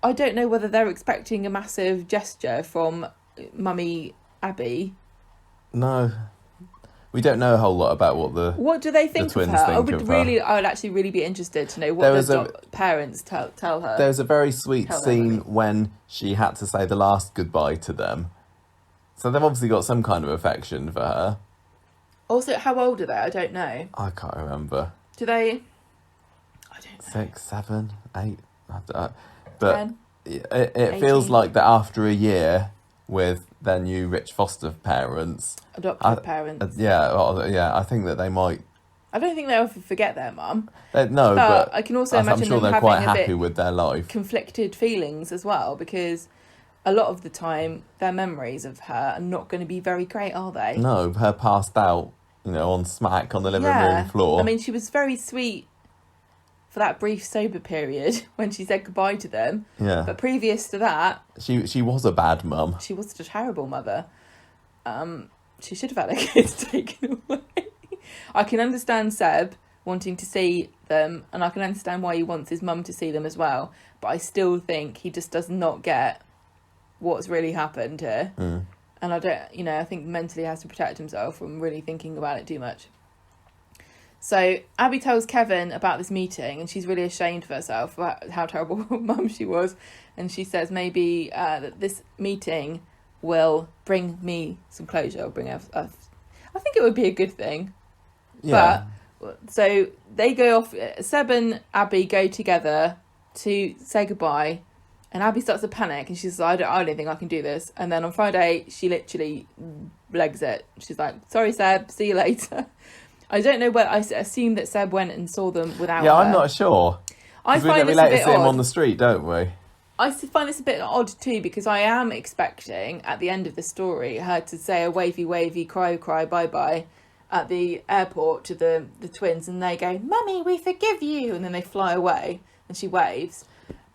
I don't know whether they're expecting a massive gesture from Mummy Abby. No. We don't know a whole lot about what do they think the of her? twins think of her. I would actually really be interested to know what the parents tell her. There was a very sweet scene when she had to say the last goodbye to them. So they've obviously got some kind of affection for her. Also, how old are they? I don't know. I can't remember. Do they? I don't know. 6, 7, 8. But 10, it feels like that after a year with their new rich foster parents. Adoptive parents. I think that they might. I don't think they'll forget their mum. No, but I can also imagine I'm sure them they're quite having happy with their life. Conflicted feelings as well, because a lot of the time their memories of her are not going to be very great, are they? No, her passed out, on smack on the living room floor. I mean, she was very sweet for that brief sober period when she said goodbye to them. Yeah. But previous to that, she was a bad mum. She was a terrible mother. She should have had her kids taken away. I can understand Seb wanting to see them, and I can understand why he wants his mum to see them as well. But I still think he just does not get what's really happened here. Mm. And I think mentally he has to protect himself from really thinking about it too much. So Abby tells Kevin about this meeting, and she's really ashamed of herself about how terrible mum she was. And she says maybe that this meeting will bring me some closure, or bring us. I think it would be a good thing. Yeah. But so they go off. Seb and Abby go together to say goodbye, and Abby starts to panic, and she's like, I don't think I can do this. And then on Friday, she literally legs it. She's like, sorry, Seb, see you later. I don't know, but I assume that Seb went and saw them without her. I'm not sure. I find we this a later bit see him odd. on the street, don't we? I find this a bit odd too, because I am expecting at the end of the story her to say a wavy, wavy, cry, cry, bye bye at the airport to the twins, and they go, Mummy, we forgive you, and then they fly away and she waves.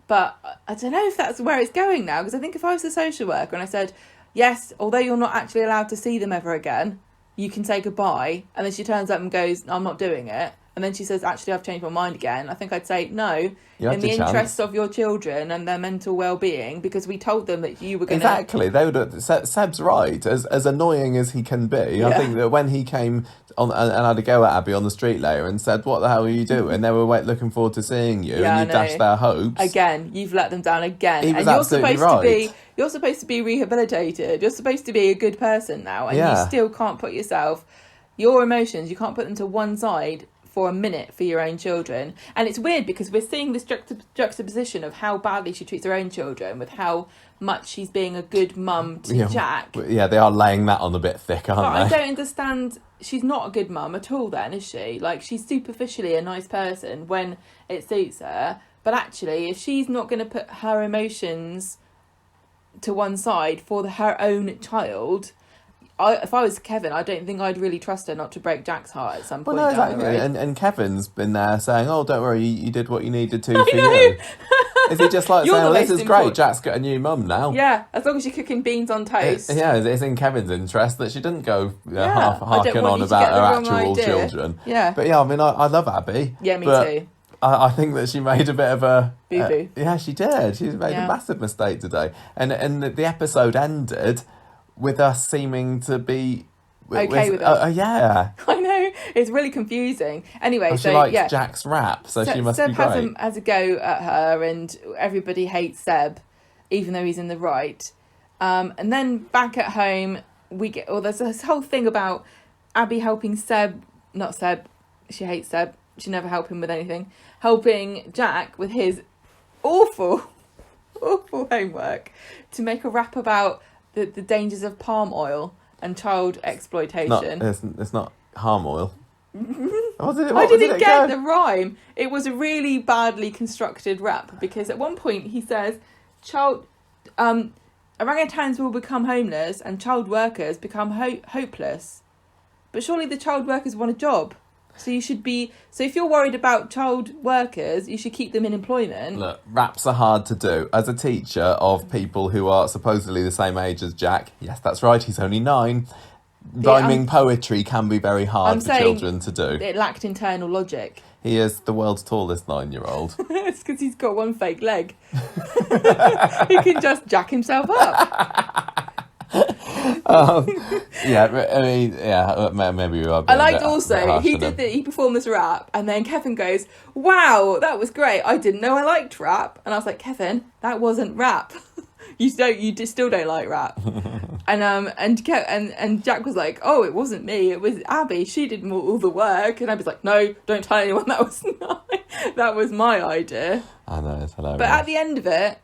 But I don't know if that's where it's going now, because I think if I was a social worker and I said, yes, although you're not actually allowed to see them ever again, you can say goodbye, and then she turns up and goes, I'm not doing it, and then she says, actually, I've changed my mind again, I think I'd say, no, in the interests of your children and their mental well-being, because we told them that you were going to... Exactly. They would. Seb's right. As annoying as he can be, I think that when he came on and had a go at Abby on the street later and said, what the hell are you doing? They were looking forward to seeing you, and you dashed their hopes. Again, you've let them down again. He was and absolutely right. You're supposed to be rehabilitated. You're supposed to be a good person now, and you still can't put your emotions, you can't put them to one side for a minute for your own children. And it's weird because we're seeing this juxtaposition of how badly she treats her own children with how much she's being a good mum to Jack. Yeah, they are laying that on a bit thick, aren't But they? I don't understand. She's not a good mum at all then, is she? Like, she's superficially a nice person when it suits her. But actually, if she's not going to put her emotions to one side for her own child... if I was Kevin, I don't think I'd really trust her not to break Jack's heart at some point. Well, no, down the road. exactly. And Kevin's been there saying, "Oh, don't worry, you did what you needed to for you." Is he just like You're saying, the "Well, this most is great. important- Jack's got a new mum now." Yeah, as long as you're cooking beans on toast. It's in Kevin's interest that she didn't go Yeah, I don't harking want on you to about get the her wrong actual idea. children. Yeah. But yeah, I mean, I love Abby. Yeah, me but too. I think that she made a bit of a Boo-boo. yeah, she did. She's made a massive mistake today, and the episode ended with us seeming to be Okay with it. Yeah. I know, it's really confusing. Anyway, She likes Jack's rap, so she must Seb be great. has a go at her, and everybody hates Seb, even though he's in the right. And then back at home, there's this whole thing about Abby helping she hates Seb, she never helped him with anything, helping Jack with his awful homework to make a rap about the dangers of palm oil and child exploitation. It's not palm oil. I didn't get the rhyme. It was a really badly constructed rap because at one point he says, orangutans will become homeless and child workers become hopeless. But surely the child workers want a job. So if you're worried about child workers, you should keep them in employment. Look, raps are hard to do. As a teacher of people who are supposedly the same age as Jack, yes, that's right, he's only 9. Rhyming poetry can be very hard for children to do. It lacked internal logic. He is the world's tallest 9-year-old. It's because he's got one fake leg. He can just jack himself up. Yeah, I mean, yeah, maybe we are. I liked also he performed this rap, and then Kevin goes, "Wow, that was great. I didn't know I liked rap." And I was like, "Kevin, that wasn't rap. You still don't like rap." and Jack was like, "Oh, it wasn't me. It was Abby. She did all the work." And I was like, "No, don't tell anyone that was my idea." I know, it's hilarious. But at the end of it,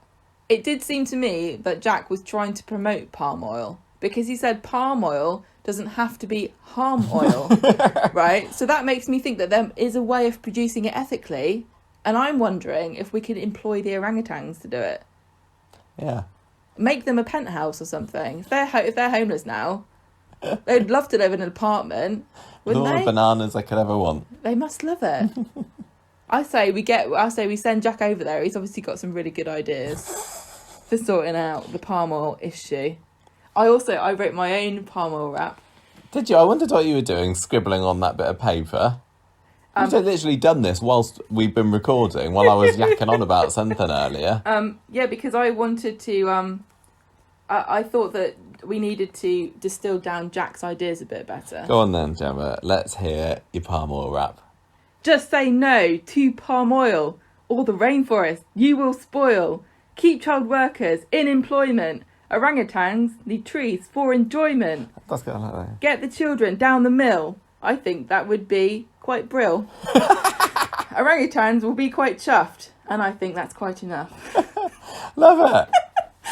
it did seem to me that Jack was trying to promote palm oil because he said palm oil doesn't have to be palm oil, right? So that makes me think that there is a way of producing it ethically, and I'm wondering if we could employ the orangutans to do it. Yeah. Make them a penthouse or something. If they're homeless now, they'd love to live in an apartment, wouldn't All they? the bananas I could ever want. They must love it. I say we send Jack over there. He's obviously got some really good ideas for sorting out the palm oil issue. I wrote my own palm oil rap. Did you? I wondered what you were doing, scribbling on that bit of paper. You've literally done this whilst we've been recording, while I was yakking on about something earlier. Yeah, because I wanted to. I thought that we needed to distill down Jack's ideas a bit better. Go on then, Gemma. Let's hear your palm oil rap. Just say no to palm oil, or the rainforest you will spoil. Keep child workers in employment. Orangutans need trees for enjoyment. That's good, I like that. Get the children down the mill. I think that would be quite brill. Orangutans will be quite chuffed, and I think that's quite enough. Love it.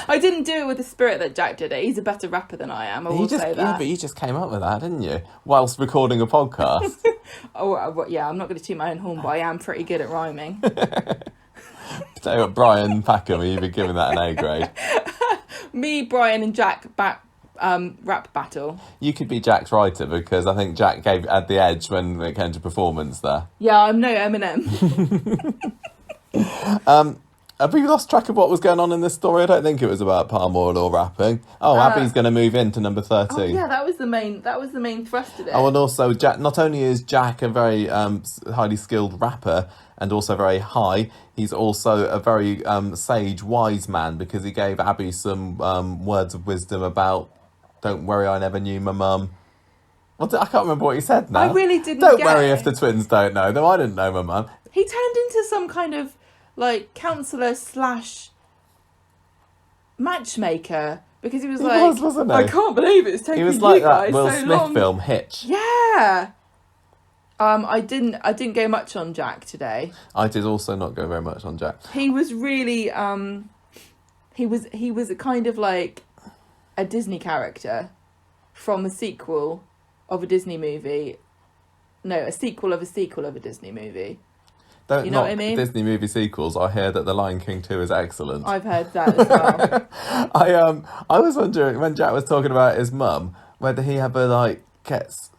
I didn't do it with the spirit that Jack did it. He's a better rapper than I am, I will say that. Yeah, but you just came up with that, didn't you? Whilst recording a podcast. Yeah, I'm not going to toot my own horn, but I am pretty good at rhyming. Tell you what, Brian Packham, you've been giving that an A grade. Me, Brian and Jack rap battle. You could be Jack's writer, because I think Jack had the edge when it came to performance there. Yeah, I'm no Eminem. Have we lost track of what was going on in this story? I don't think it was about palm oil or rapping. Oh, Abby's going to move into number 13. Oh, yeah, that was the main thrust of it. Oh, and also, Jack. Not only is Jack a very highly skilled rapper and also very high, he's also a very sage, wise man, because he gave Abby some words of wisdom about, don't worry, I never knew my mum. I can't remember what he said now. I really didn't Don't get worry it. if the twins don't know, though I didn't know my mum. He turned into some kind of, like, counsellor / matchmaker, because he was wasn't he? I can't believe it's taken He was you like guys that Will so Smith long. film, Hitch. Yeah. I didn't go much on Jack today. I did also not go very much on Jack. He was really he was a kind of like a Disney character from a sequel of a Disney movie. No, a sequel of a Disney movie. Don't You know knock what I mean? Disney movie sequels. I hear that The Lion King 2 is excellent. I've heard that as well. I was wondering when Jack was talking about his mum whether he ever like gets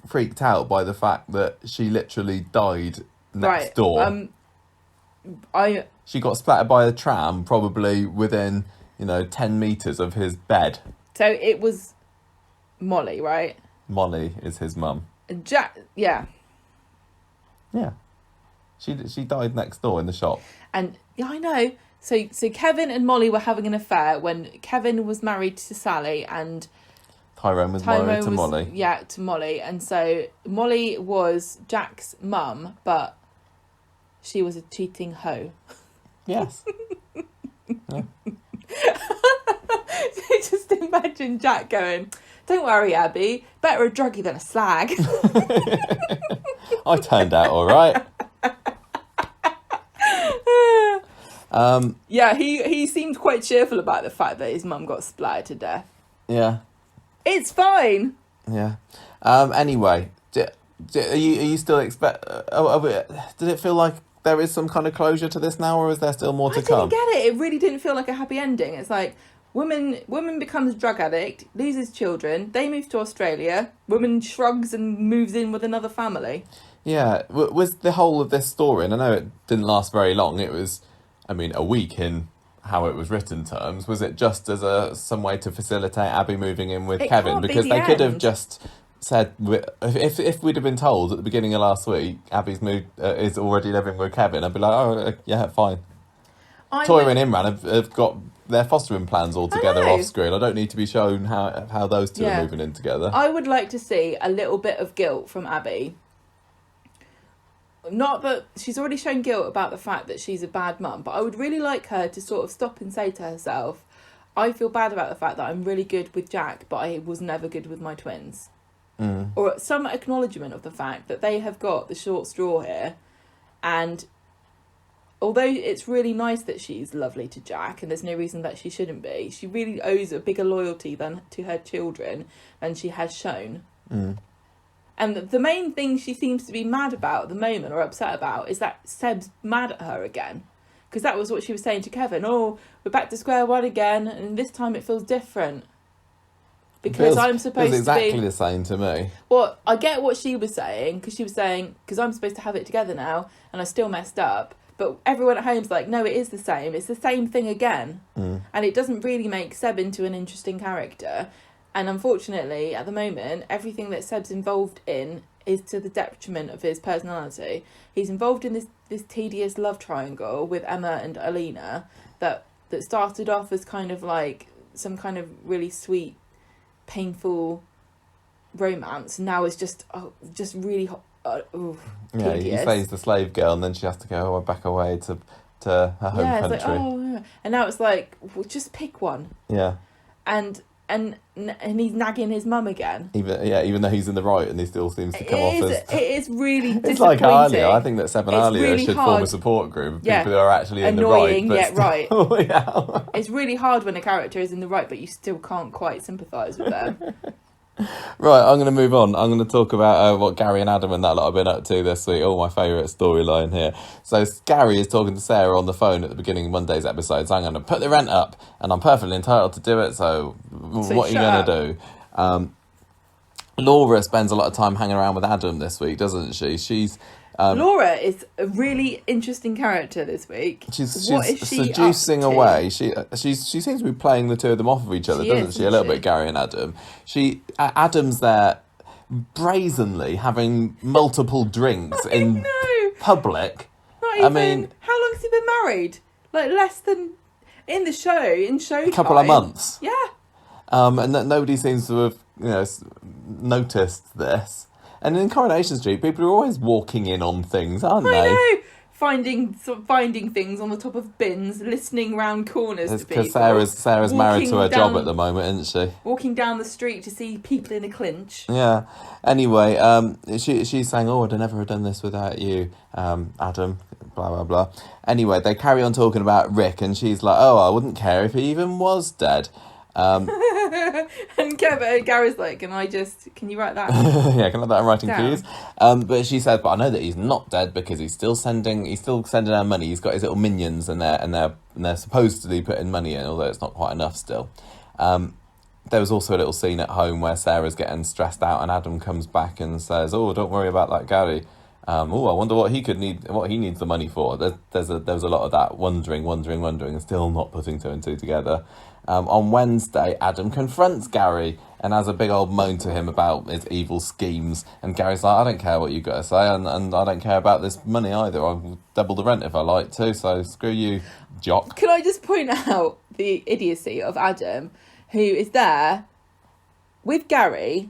freaked out by the fact that she literally died next door. She got splattered by a tram probably within 10 meters of his bed. So it was Molly, right? Molly is his mum. Jack, yeah. Yeah. She died next door in the shop. And yeah, I know. So Kevin and Molly were having an affair when Kevin was married to Sally and Tyrone was married to Molly. Yeah, to Molly. And so Molly was Jack's mum, but she was a cheating hoe. Yes. Yeah. Just imagine Jack going, "Don't worry, Abby, better a druggie than a slag." I turned out all right. Yeah, he seemed quite cheerful about the fact that his mum got splattered to death. Yeah. It's fine. Yeah. Anyway, are you still did it feel like there is some kind of closure to this now, or is there still more to come? I didn't get it. It really didn't feel like a happy ending. It's like woman becomes drug addict, loses children, they move to Australia, woman shrugs and moves in with another family. Yeah. Was the whole of this story, and I know it didn't last very long, it was, a week in how it was written terms, was it just as some way to facilitate Abby moving in with Kevin? Can't be Because the they could have end. just said, if we'd have been told at the beginning of last week, Abby's moved is already living with Kevin, I'd be like, oh, yeah, fine. Toyah and Imran have got their fostering plans all together know. off screen. I don't need to be shown how those two are moving in together. I would like to see a little bit of guilt from Abby. Not that she's already shown guilt about the fact that she's a bad mum, but I would really like her to sort of stop and say to herself, I feel bad about the fact that I'm really good with Jack, but I was never good with my twins. Or some acknowledgement of the fact that they have got the short straw here. And although it's really nice that she's lovely to Jack, and there's no reason that she shouldn't be, she really owes a bigger loyalty to her children than she has shown. And the main thing she seems to be mad about at the moment, or upset about, is that Seb's mad at her again. Because that was what she was saying to Kevin. Oh, we're back to square one again, and this time it feels different. Because I'm supposed to be... exactly the same to me. Well, I get what she was saying, because she was saying, because I'm supposed to have it together now, and I still messed up. But everyone at home's like, no, it is the same. It's the same thing again. And it doesn't really make Seb into an interesting character. And unfortunately, at the moment, everything that Seb's involved in is to the detriment of his personality. He's involved in this tedious love triangle with Emma and Alina that started off as kind of like some kind of really sweet, painful romance. Now it's just really Yeah, tedious. he says the slave girl, and then she has to go back away to her home country. It's like, yeah. And now it's like, well, just pick one. Yeah. And he's nagging his mum again. Even though he's in the right, and he still seems to come off as... It is really disappointing. It's like Alia. I think that Seb and It's Alia really should hard. form a support group of people who are actually in Annoying, the right. yet right. Yeah. It's really hard when a character is in the right, but you still can't quite sympathise with them. Right, I'm going to move on. I'm going to talk about what Gary and Adam and that lot have been up to this week. Oh, my favourite storyline here. So Gary is talking to Sarah on the phone at the beginning of Monday's episode, so I'm going to put the rent up, and I'm perfectly entitled to do it, so what are you going to do? Laura spends a lot of time hanging around with Adam this week, doesn't she? She's... Laura is a really interesting character this week. She's what is she seducing up to? away. She seems to be playing the two of them off of each other, doesn't she? A little bit, Gary and Adam. Adam's there brazenly having multiple drinks in public. Not even. How long has he been married? Like less than in the show. In show a couple of months. Yeah. And nobody seems to have noticed this. And in Coronation Street, people are always walking in on things, aren't they? I know. finding things on the top of bins, listening round corners to people. Because Sarah's married to her job down- at the moment, isn't she? Walking down the street to see people in a clinch. Yeah. Anyway, she's saying, "Oh, I'd never have done this without you, Adam." Blah blah blah. Anyway, they carry on talking about Rick, and she's like, "Oh, I wouldn't care if he even was dead." And Gary's like, can you write that? Yeah, can I have that in writing, Down. please? But she says, "But I know that he's not dead because he's still sending her money. He's got his little minions, and they're supposedly putting money in, although it's not quite enough still." There was also a little scene at home where Sarah's getting stressed out, and Adam comes back and says, "Oh, don't worry about that Gary. I wonder what he needs the money for." There was a lot of that wondering, and still not putting two and two together. On Wednesday, Adam confronts Gary and has a big old moan to him about his evil schemes. And Gary's like, "I don't care what you've got to say, and I don't care about this money either. I'll double the rent if I like to, so screw you, jock." Can I just point out the idiocy of Adam, who is there with Gary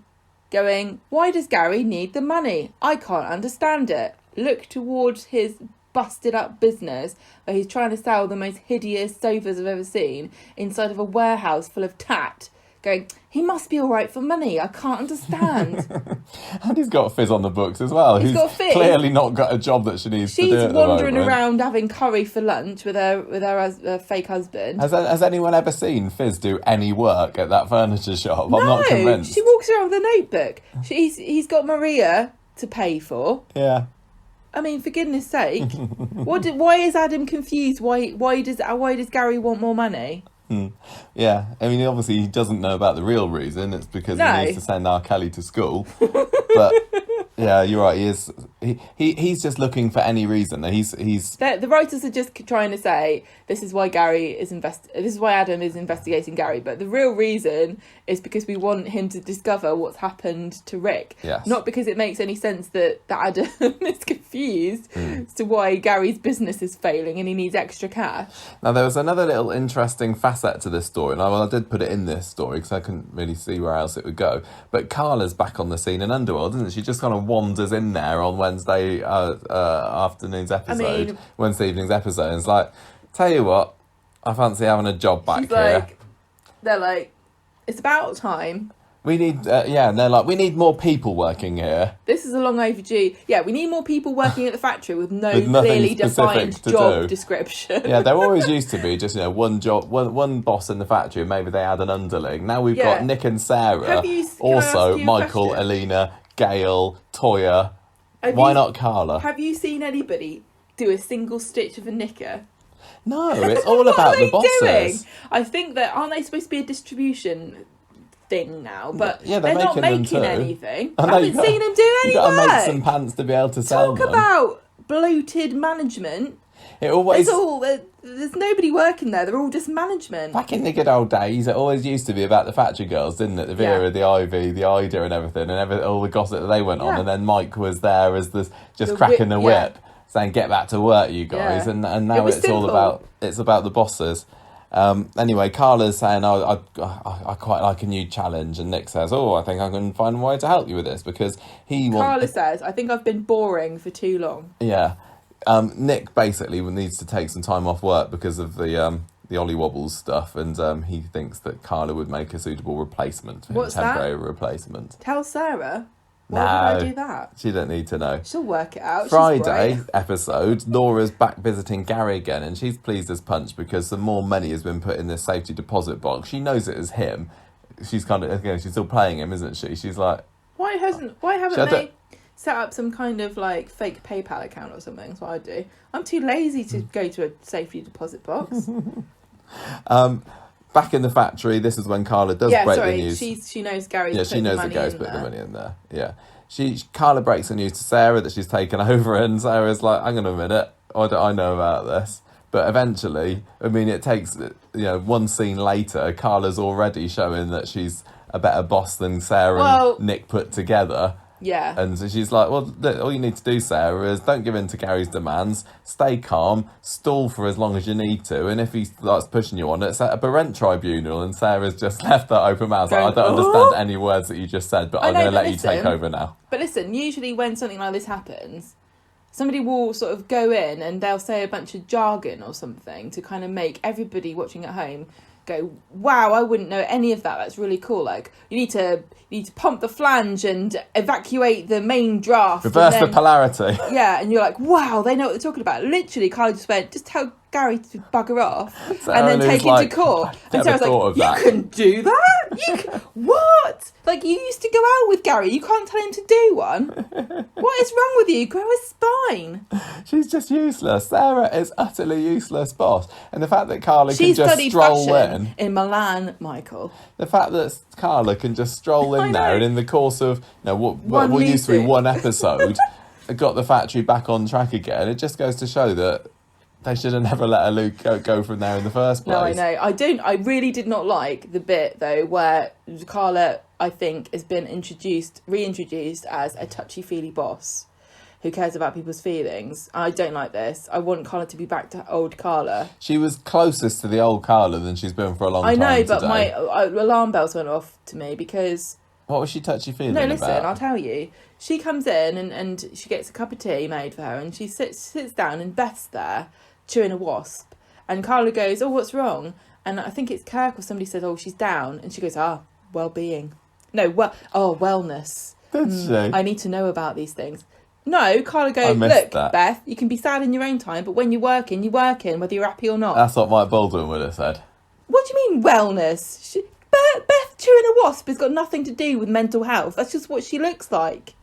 going, "Why does Gary need the money? I can't understand it." Look towards his busted up business where he's trying to sell the most hideous sofas I've ever seen inside of a warehouse full of tat, going, "He must be all right for money. I can't understand." And he's got Fizz on the books as well. He's got Fizz. Clearly not got a job that she needs to do She's at the wandering moment. around having curry for lunch with her fake husband. Has anyone ever seen Fizz do any work at that furniture shop? No, I'm not convinced. she walks around with a notebook. He's got Maria to pay for. Yeah. I mean, for goodness sake, why is Adam confused? Why does Gary want more money? Yeah, I mean, obviously he doesn't know about the real reason. It's because No. he needs to send R. Kelly to school. But yeah, you're right. He's just looking for any reason. The writers are just trying to say this is why This is why Adam is investigating Gary. But the real reason is because we want him to discover what's happened to Rick. Yes. Not because it makes any sense that Adam is confused as to why Gary's business is failing and he needs extra cash. Now there was another little interesting facet to this story, and I did put it in this story because I couldn't really see where else it would go. But Carla's back on the scene in Underworld, isn't she? She just kind of wanders in there on Wednesday afternoon's episode, Wednesday evening's episode, and it's like, "Tell you what, I fancy having a job back here." They're like, "It's about time. We need, and they're like, "We need more people working here." This is a long overdue. Yeah, we need more people working at the factory with no With nothing clearly specific defined to job do. description." Yeah, there always used to be just, one job, one boss in the factory, and maybe they had an underling. Now we've got Nick and Sarah, Can I also ask you a Michael, question? Alina, Gail, Toyah. Why not Carla? Have you seen anybody do a single stitch of a knicker? No, it's all What about are they the bosses. doing? I think that aren't they supposed to be a distribution thing now? But Yeah, they're not making them making too. anything. I I know, haven't seen them do any You've got to work. make some pants to be able to sell Talk them. about bloated management. It always... There's nobody working there. They're all just management. Back in the good old days, it always used to be about the factory girls, didn't it? The Vera, Yeah. the Ivy, the Ida and everything, and all the gossip that they went on. Yeah. And then Mike was there as just The cracking whip, the whip, saying, "Get back to work, you guys." Yeah. And It now was it's all simple. about the bosses. Anyway, Carla's saying, "Oh, I quite like a new challenge," and Nick says, "Oh, I think I can find a way to help you with this," because he wants... Carla says, "I think I've been boring for too long." Yeah. Nick basically needs to take some time off work because of the Ollie Wobbles stuff, and he thinks that Carla would make a suitable replacement for him, What's that? temporary replacement. Tell Sarah. Why No. would I do that? She don't need to know. She'll work it out. Friday She's great. episode, Laura's back visiting Gary again, and she's pleased as punch because some more money has been put in this safety deposit box. She knows it as him. She's kind of, again, she's still playing him, isn't she? She's like, Why haven't Shut they set up some kind of like fake PayPal account or something? That's what I do. I'm too lazy to go to a safety deposit box. back in the factory. This is when Carla does break the news. She knows Gary's. Yeah, put she knows the that money Gary's in put the there. money in there. Yeah. Carla breaks the news to Sarah that she's taken over, and Sarah's like, "Hang on a minute, I know about this." But eventually, I mean, it takes, one scene later, Carla's already showing that she's a better boss than Sarah and Nick put together. Yeah. And so she's like, "Well, all you need to do, Sarah, is don't give in to Gary's demands, stay calm, stall for as long as you need to, and if he starts pushing you on it, set up a rent tribunal." And Sarah's just left that open mouth. Like, "I don't understand any words that you just said, but I'm going to let you take over now." But listen, usually when something like this happens, somebody will sort of go in and they'll say a bunch of jargon or something to kind of make everybody watching at home go, wow, I wouldn't know any of that. That's really cool. Like, you need to pump the flange and evacuate the main draft. Reverse the polarity. Yeah, and you're like, wow, they know what they're talking about. Literally, Carla just went, just tell Gary to bugger off Sarah and then take him to court. And Sarah's like, you can do that? What? Like, you used to go out with Gary. You can't tell him to do one? What is wrong with you? Grow a spine. She's just useless. Sarah is utterly useless boss. And the fact that Carla She can just studied stroll fashion in. in Milan, Michael. The fact that Carla can just stroll in there and in the course of what used to be meeting. one episode got the factory back on track again. It just goes to show that they should have never let her go from there in the first place. No, I know. I really did not like the bit, though, where Carla, I think, has been reintroduced as a touchy-feely boss who cares about people's feelings. I don't like this. I want Carla to be back to old Carla. She was closest to the old Carla than she's been for a long time. I know, but today. my alarm bells went off to me because... What was she touchy-feeling No, about? listen, I'll tell you. She comes in and she gets a cup of tea made for her and she sits down and Beth's there chewing a wasp. And Carla goes, oh, what's wrong? And I think it's Kirk or somebody says, oh, she's down. And she goes, well-being. No, wellness. Did she? I need to know about these things. No, Carla goes, missed look, that. Beth, you can be sad in your own time, but when you're working, whether you're happy or not. That's what Mike Baldwin would have said. What do you mean wellness? Beth chewing a wasp has got nothing to do with mental health. That's just what she looks like.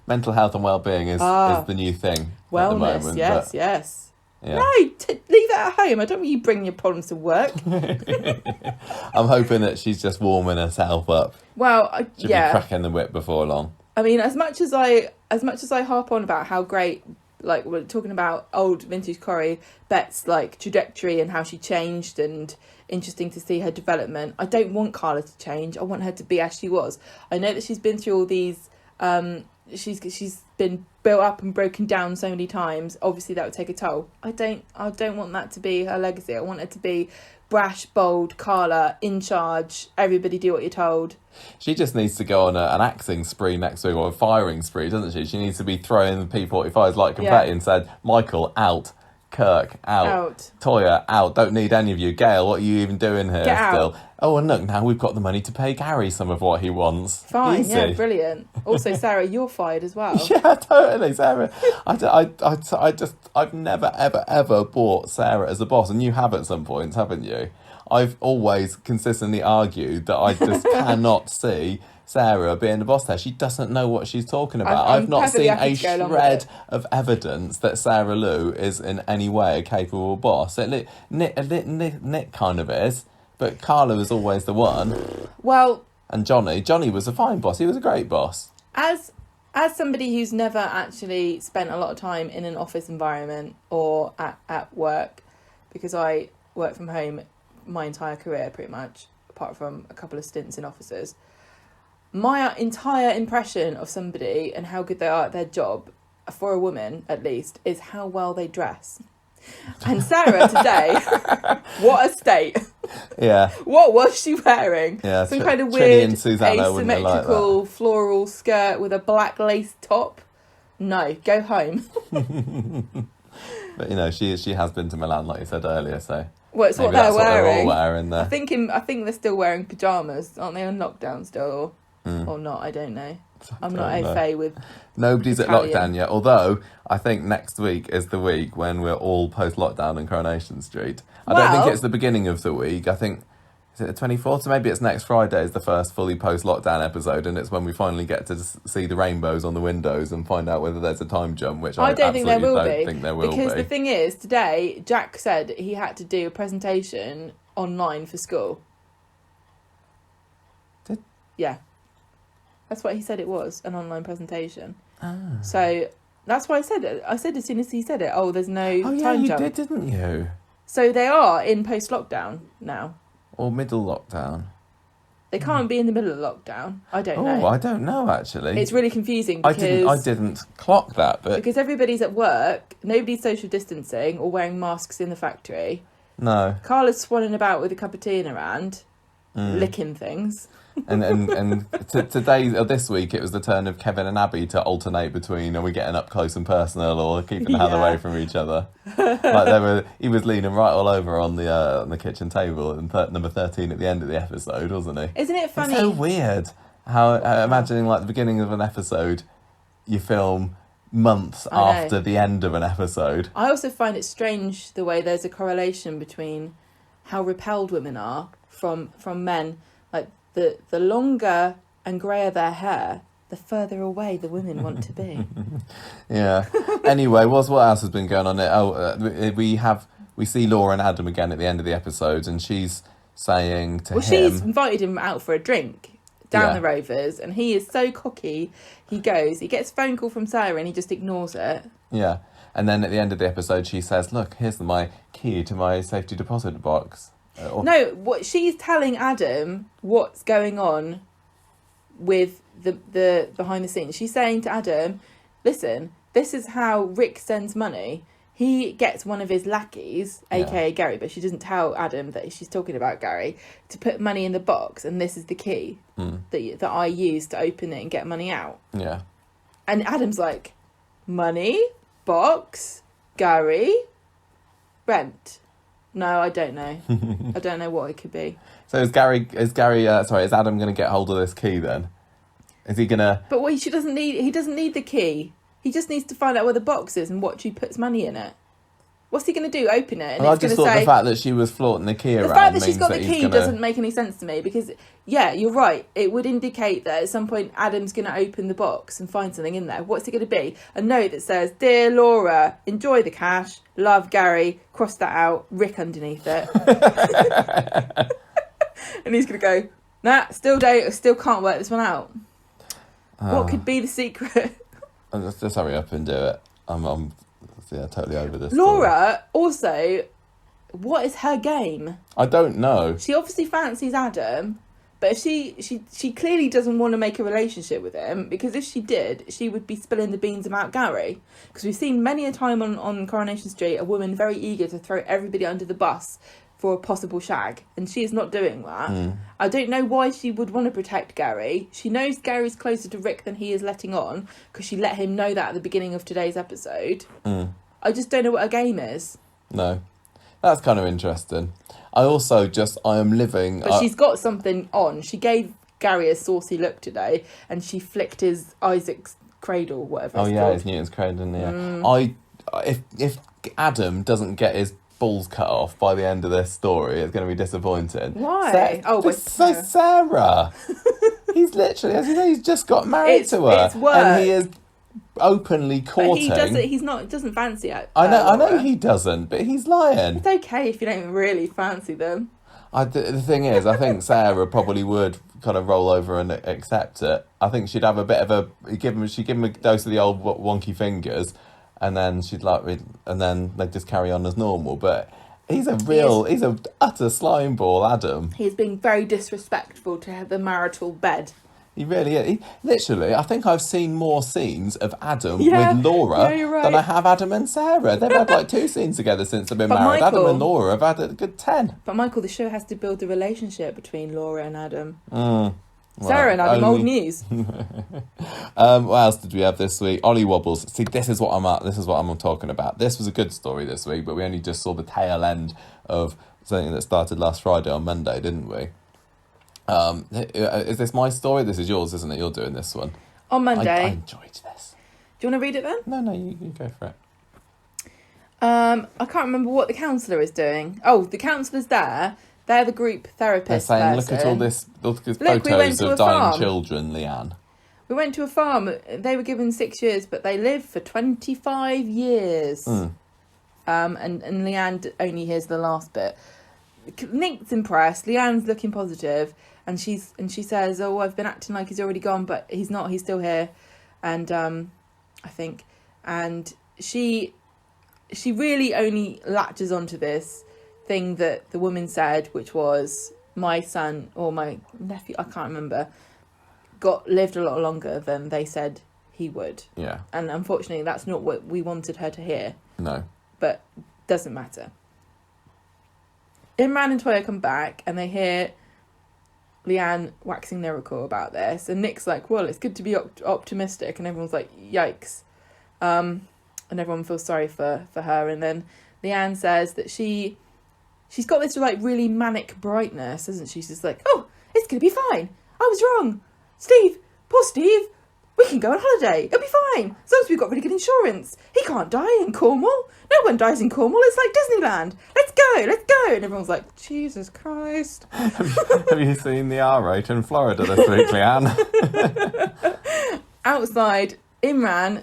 Mental health and well-being is the new thing Wellness, at the moment. yes, but, yes. Yeah. No, leave it at home. I don't want you bringing your problems to work. I'm hoping that she's just warming herself up. Well, She'll be cracking the whip before long. I mean, as much as I harp on about how great, like, we're talking about old vintage Corrie, Bet's like trajectory and how she changed, and interesting to see her development. I don't want Carla to change. I want her to be as she was. I know that she's been through all these. She's been built up and broken down so many times. Obviously, that would take a toll. I don't want that to be her legacy. I want her to be brash, bold, Carla, in charge. Everybody do what you're told. She just needs to go on an axing spree next week, or a firing spree, doesn't she? She needs to be throwing the P45s like confetti and said, Michael, out. Kirk, out. Toyah, out. Don't need any of you. Gail, what are you even doing here Get still? out. Oh, and look, now we've got the money to pay Gary some of what he wants. Fine, Easy. yeah, brilliant. Also, Sarah, you're fired as well. Yeah, totally, Sarah. I've never, ever bought Sarah as a boss, and you have at some points, haven't you? I've always consistently argued that I just cannot see Sarah being the boss there. She doesn't know what she's talking about. I'm I've not perfectly seen happy a to go along with shred it. of evidence that Sarah Lou is in any way a capable boss. Nick kind of is, but Carla was always the one. Well, And Johnny was a fine boss. He was a great boss. as somebody who's never actually spent a lot of time in an office environment or at work, because I work from home my entire career pretty much, apart from a couple of stints in offices, my entire impression of somebody and how good they are at their job, for a woman at least, is how well they dress. And Sarah today, what a state. Yeah. What was she wearing? Yeah, Some kind of Trini weird and Susanna wouldn't have liked asymmetrical floral skirt with a black lace top. No, go home. But, she has been to Milan, like you said earlier, so... Well, it's what maybe they're that's what they're wearing. all wearing there. I think they're still wearing pyjamas. Aren't they on lockdown still? Or not? I don't know. I'm not au fait with... Nobody's Italian. at lockdown yet, although I think next week is the week when we're all post-lockdown in Coronation Street. I don't think it's the beginning of the week. I think, is it the 24th? So maybe it's next Friday is the first fully post-lockdown episode, and it's when we finally get to see the rainbows on the windows and find out whether there's a time jump, which I don't think there will be. think there will because be. the thing is, today, Jack said he had to do a presentation online for school. Yeah. That's what he said it was, an online presentation. So that's why I said it. I said as soon as he said it, there's no time jump. You did, didn't you? So they are in post-lockdown now. Or middle lockdown. They can't be in the middle of lockdown. I don't know. Oh, I don't know, actually. It's really confusing because... I didn't clock that, but... Because everybody's at work, nobody's social distancing or wearing masks in the factory. No. Carla's swanning about with a cup of tea in her hand, licking things. Today or this week it was the turn of Kevin and Abby to alternate between, are we getting up close and personal or keeping a hand away from each other? He was leaning right all over on the kitchen table and number 13 at the end of the episode, wasn't he? Isn't it funny? It's so weird how imagining like the beginning of an episode, you film months after the end of an episode. I also find it strange the way there's a correlation between how repelled women are from men. Like the longer and greyer their hair, the further away the women want to be. Yeah. Anyway, what else has been going on? We see Laura and Adam again at the end of the episode, and she's saying to him... Well, she's invited him out for a drink down the Rovers, and he is so cocky. He gets a phone call from Sarah, and he just ignores it. Yeah. And then at the end of the episode, she says, look, here's my key to my safety deposit box. What she's telling Adam what's going on with the behind the scenes. She's saying to Adam, listen, this is how Rick sends money. He gets one of his lackeys, aka Gary, but she doesn't tell Adam that she's talking about Gary, to put money in the box, and this is the key that I use to open it and get money out. Yeah. And Adam's like, money, box, Gary, rent. No, I don't know. I don't know what it could be. So is Adam going to get hold of this key then? Is he going to... But he doesn't need the key. He just needs to find out where the box is and what she puts money in it. What's he going to do? Open it? And I just thought the fact that she was flaunting the key around. The fact that she's got the key doesn't make any sense to me, because, yeah, you're right. It would indicate that at some point Adam's going to open the box and find something in there. What's it going to be? A note that says, "Dear Laura, enjoy the cash. Love, Gary." Cross that out. Rick underneath it. And he's going to go, nah, still can't work this one out. What could be the secret? Just hurry up and do it. I'm totally over this. Laura, also, what is her game? I don't know. She obviously fancies Adam, but if she clearly doesn't want to make a relationship with him, because if she did, she would be spilling the beans about Gary. Because we've seen many a time on Coronation Street a woman very eager to throw everybody under the bus for a possible shag, and she is not doing that. I don't know why she would want to protect Gary. She knows Gary's closer to Rick than he is letting on, because she let him know that at the beginning of today's episode. I just don't know what her game is. No. That's kind of interesting. I am living... But she's got something on. She gave Gary a saucy look today, and she flicked his Isaac's cradle, whatever it's called. His Newton's cradle, yeah. If Adam doesn't get his balls cut off by the end of this story, it's going to be disappointing. Why? Sarah. He's literally, as you know, he's just got married to her. It's work. And he is openly courting. But he doesn't fancy it. I know he doesn't, but he's lying. It's okay if you don't really fancy them. The thing is, I think Sarah probably would kind of roll over and accept it. I think she'd have a bit of she'd give him a dose of the old wonky fingers, and then they'd just carry on as normal. But he's a utter slime ball, Adam. He's being very disrespectful to the marital bed. He really is. Literally, I think I've seen more scenes of Adam with Laura than I have Adam and Sarah. They've had like 2 scenes together since they've been married. Michael, Adam and Laura have had a good 10. But Michael, the show has to build the relationship between Laura and Adam. Sarah and Adam, old news. What else did we have this week? Ollie Wobbles. See, this is what I'm talking about. This was a good story this week, but we only just saw the tail end of something that started last Friday on Monday, didn't we? Is this my story? This is yours, isn't it? You're doing this one. On Monday. I enjoyed this. Do you want to read it then? No, you go for it. I can't remember what the counsellor is doing. Oh, the counsellor's there. They're the group therapist. They're saying, person. look at photos of dying children, Leanne. We went to a farm. They were given 6 years, but they lived for 25 years. And Leanne only hears the last bit. Nick's impressed. Leanne's looking positive, and she says, "Oh, I've been acting like he's already gone, but he's not. He's still here." And I think, and she really only latches onto this thing that the woman said, which was, my son or my nephew, I can't remember, lived a lot longer than they said he would. Yeah. And unfortunately, that's not what we wanted her to hear. No. But doesn't matter. Imran and Toyah come back and they hear Leanne waxing lyrical about this, and Nick's like, well, it's good to be optimistic, and everyone's like, yikes. And everyone feels sorry for her, and then Leanne says that she's got this like really manic brightness, isn't she? She's like, oh, it's gonna be fine. I was wrong. Steve, poor Steve, we can go on holiday. It'll be fine. As long as we've got really good insurance. He can't die in Cornwall. No one dies in Cornwall. It's like Disneyland. Let's go. And everyone's like, Jesus Christ. Have you seen the R rate in Florida this week, Leanne? Outside, Imran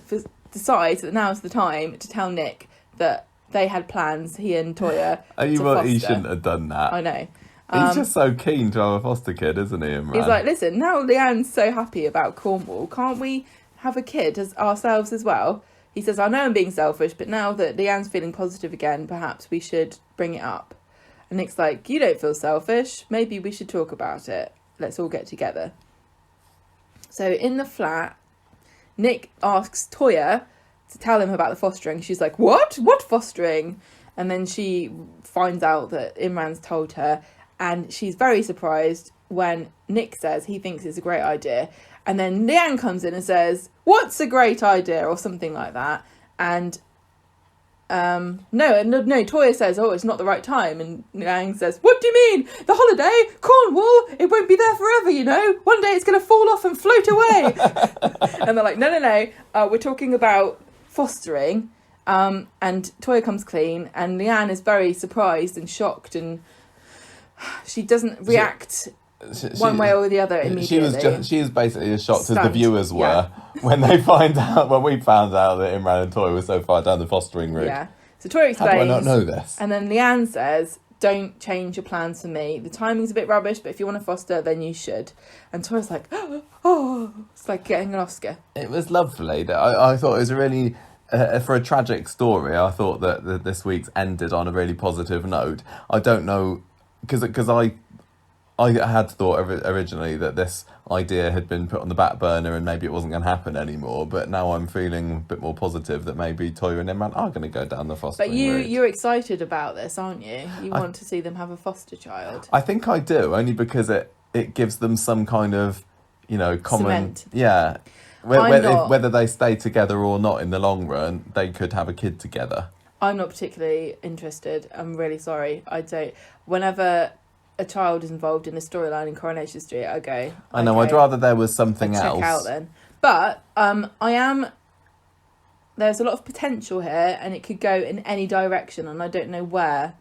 decides that now's the time to tell Nick that they had plans, he and Toyah, to foster. He shouldn't have done that. I know. He's just so keen to have a foster kid, isn't he, Imran? He's like, listen, now Leanne's so happy about Cornwall, can't we have a kid ourselves as well? He says, I know I'm being selfish, but now that Leanne's feeling positive again, perhaps we should bring it up. And Nick's like, you don't feel selfish. Maybe we should talk about it. Let's all get together. So in the flat, Nick asks Toyah to tell him about the fostering. She's like, what? What fostering? And then she finds out that Imran's told her, and she's very surprised when Nick says he thinks it's a great idea. And then Leanne comes in and says, what's a great idea? Or something like that. And no, Toyah says, oh, it's not the right time. And Leanne says, what do you mean? The holiday? Cornwall? It won't be there forever, you know? One day it's going to fall off and float away. And they're like, no. We're talking about fostering. And Toyah comes clean. And Leanne is very surprised and shocked. And she doesn't react one way or the other immediately. She is basically as shocked as the viewers were when we found out that Imran and Toyah were so far down the fostering route. Yeah. So Toyah explains. How do I not know this? And then Leanne says, don't change your plans for me. The timing's a bit rubbish, but if you want to foster, then you should. And Toyah's like, oh, it's like getting an Oscar. It was lovely. I thought it was a really... for a tragic story, I thought that this week's ended on a really positive note. I don't know... Because I had thought originally that this idea had been put on the back burner and maybe it wasn't going to happen anymore. But now I'm feeling a bit more positive that maybe Toyah and Imran are going to go down the fostering route. But you're excited about this, aren't you? You want to see them have a foster child. I think I do, only because it gives them some kind of, common... Cement. Yeah. Whether they stay together or not in the long run, they could have a kid together. I'm not particularly interested. I'm really sorry. I don't... Whenever a child is involved in the storyline in Coronation Street, I go... I know, I'd rather there was something else. Check out then. But there's a lot of potential here, and it could go in any direction, and I don't know where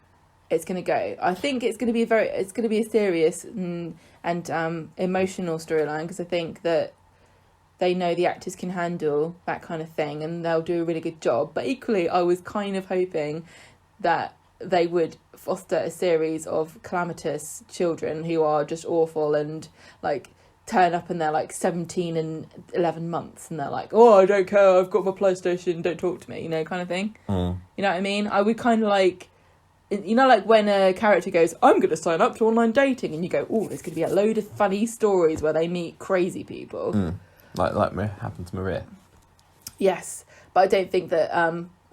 it's going to go. I think it's going to be a serious and emotional storyline, because I think that they know the actors can handle that kind of thing, and they'll do a really good job. But equally, I was kind of hoping that they would foster a series of calamitous children who are just awful and like turn up and they're like 17 and 11 months and they're like, oh, I don't care, I've got my PlayStation, don't talk to me, kind of thing. You know what I mean? I would kind of like, like when a character goes, I'm going to sign up to online dating, and you go, oh, there's going to be a load of funny stories where they meet crazy people. Like happened to Maria. Yes, but I don't think that...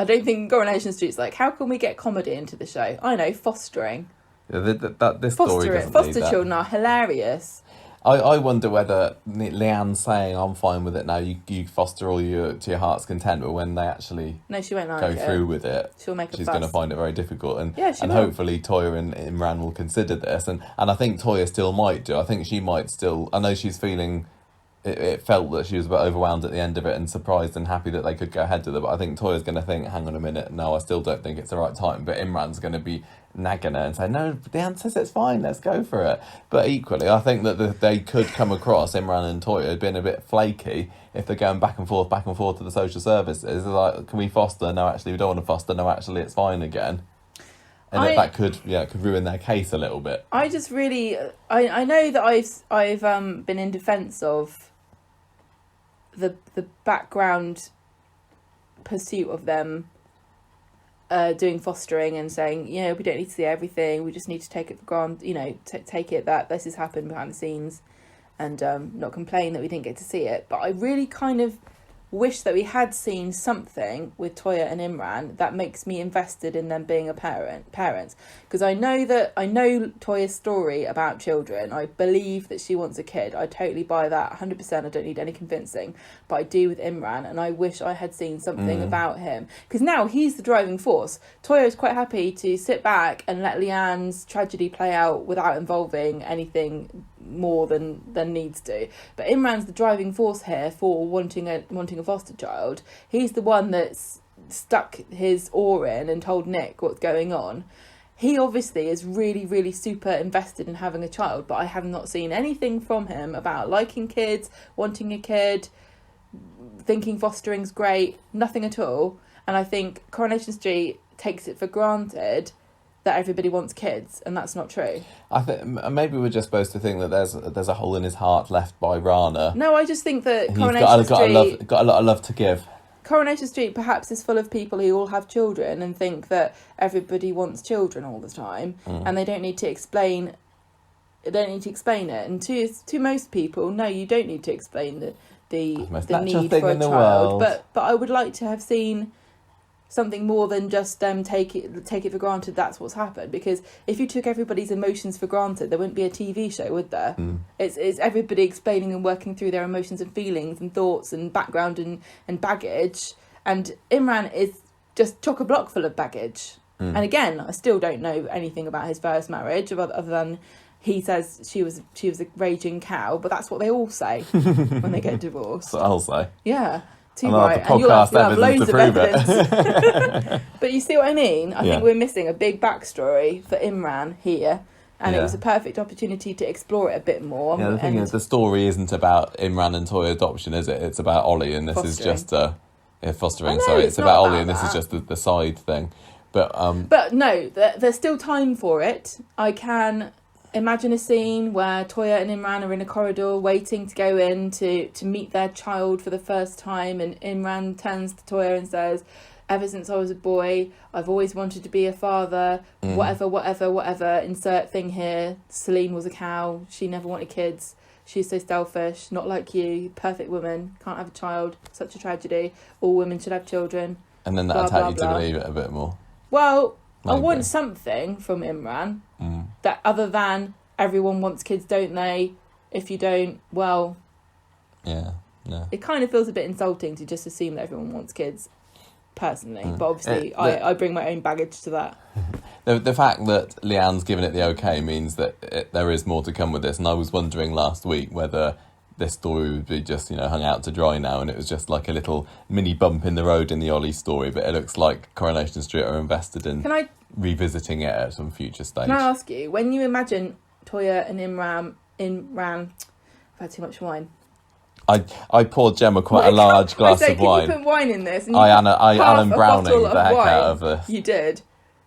I don't think Coronation Street's like, how can we get comedy into the show? I know, fostering. Yeah, this story doesn't need Foster that. children are hilarious. I wonder whether Leanne's saying, I'm fine with it now, you foster all to your heart's content, but when they actually no, she won't go through with it, she'll make a she's fuss. going to find it very difficult. And she will. Hopefully Toyah and Imran will consider this. And I think Toyah still might do. I think she might still... I know she's feeling... It felt that she was a bit overwhelmed at the end of it and surprised and happy that they could go ahead with it. But I think Toya's going to think, hang on a minute, no, I still don't think it's the right time. But Imran's going to be nagging her and say, no, Leanne says it's fine, let's go for it. But equally, I think that they could come across, Imran and Toyah, being a bit flaky if they're going back and forth to the social services. They're like, can we foster? No, actually, we don't want to foster. No, actually, it's fine again. And that could ruin their case a little bit. I just really... I know that I've been in defence of the background pursuit of them doing fostering and saying, we don't need to see everything, we just need to take it for granted, take it that this has happened behind the scenes and not complain that we didn't get to see it. But I really kind of wish that we had seen something with Toyah and Imran that makes me invested in them being parents. Because I know Toyah's story about children. I believe that she wants a kid. I totally buy that 100%. I don't need any convincing. But I do with Imran, and I wish I had seen something about him. Because now he's the driving force. Toyah is quite happy to sit back and let Leanne's tragedy play out without involving anything more than needs to. But Imran's the driving force here for wanting a foster child. He's the one that's stuck his oar in and told Nick what's going on. He obviously is really, really super invested in having a child, but I have not seen anything from him about liking kids, wanting a kid, thinking fostering's great, nothing at all. And I think Coronation Street takes it for granted that everybody wants kids, and that's not true. I think maybe we're just supposed to think that there's a hole in his heart left by Rana. No, I just think that Coronation Street got a lot of love to give. Coronation Street perhaps is full of people who all have children and think that everybody wants children all the time, and they don't need to explain. They don't need to explain it. And to most people, no, you don't need to explain the need for a child. But I would like to have seen something more than just take it for granted that's what's happened. Because if you took everybody's emotions for granted, there wouldn't be a TV show, would there? It's everybody explaining and working through their emotions and feelings and thoughts and background and baggage. And Imran is just chock-a-block full of baggage. And again, I still don't know anything about his first marriage other than he says she was a raging cow, but that's what they all say when they get divorced. That's what I'll say. Yeah. Too I'll right. have the podcast evidence to prove it. But you see what I mean? I think we're missing a big backstory for Imran here. And it was a perfect opportunity to explore it a bit more. Yeah, the thing is, the story isn't about Imran and Toyah adoption, is it? It's about Ollie, and this is just fostering. Sorry, it's about Ollie, and this is just the side thing. But no, there's still time for it. I can imagine a scene where Toyah and Imran are in a corridor waiting to go in to meet their child for the first time, and Imran turns to Toyah and says, ever since I was a boy, I've always wanted to be a father, whatever, insert thing here. Celine was a cow, she never wanted kids, she's so selfish, not like you, perfect woman, can't have a child, such a tragedy, all women should have children. And then that'll take you to believe it a bit more. Well, Maybe. I want something from Imran that other than everyone wants kids, don't they? If you don't, well... Yeah. It kind of feels a bit insulting to just assume that everyone wants kids, personally. But obviously, I bring my own baggage to that. The fact that Leanne's given it the okay means that there is more to come with this. And I was wondering last week whether this story would be just, hung out to dry now, and it was just like a little mini bump in the road in the Ollie story. But it looks like Coronation Street are invested in revisiting it at some future stage. Can I ask you, when you imagine Toyah and Imran, I've had too much wine. I poured Gemma quite a large glass of wine. Can you put wine in this? And I Alan Browning the heck out of this. You did.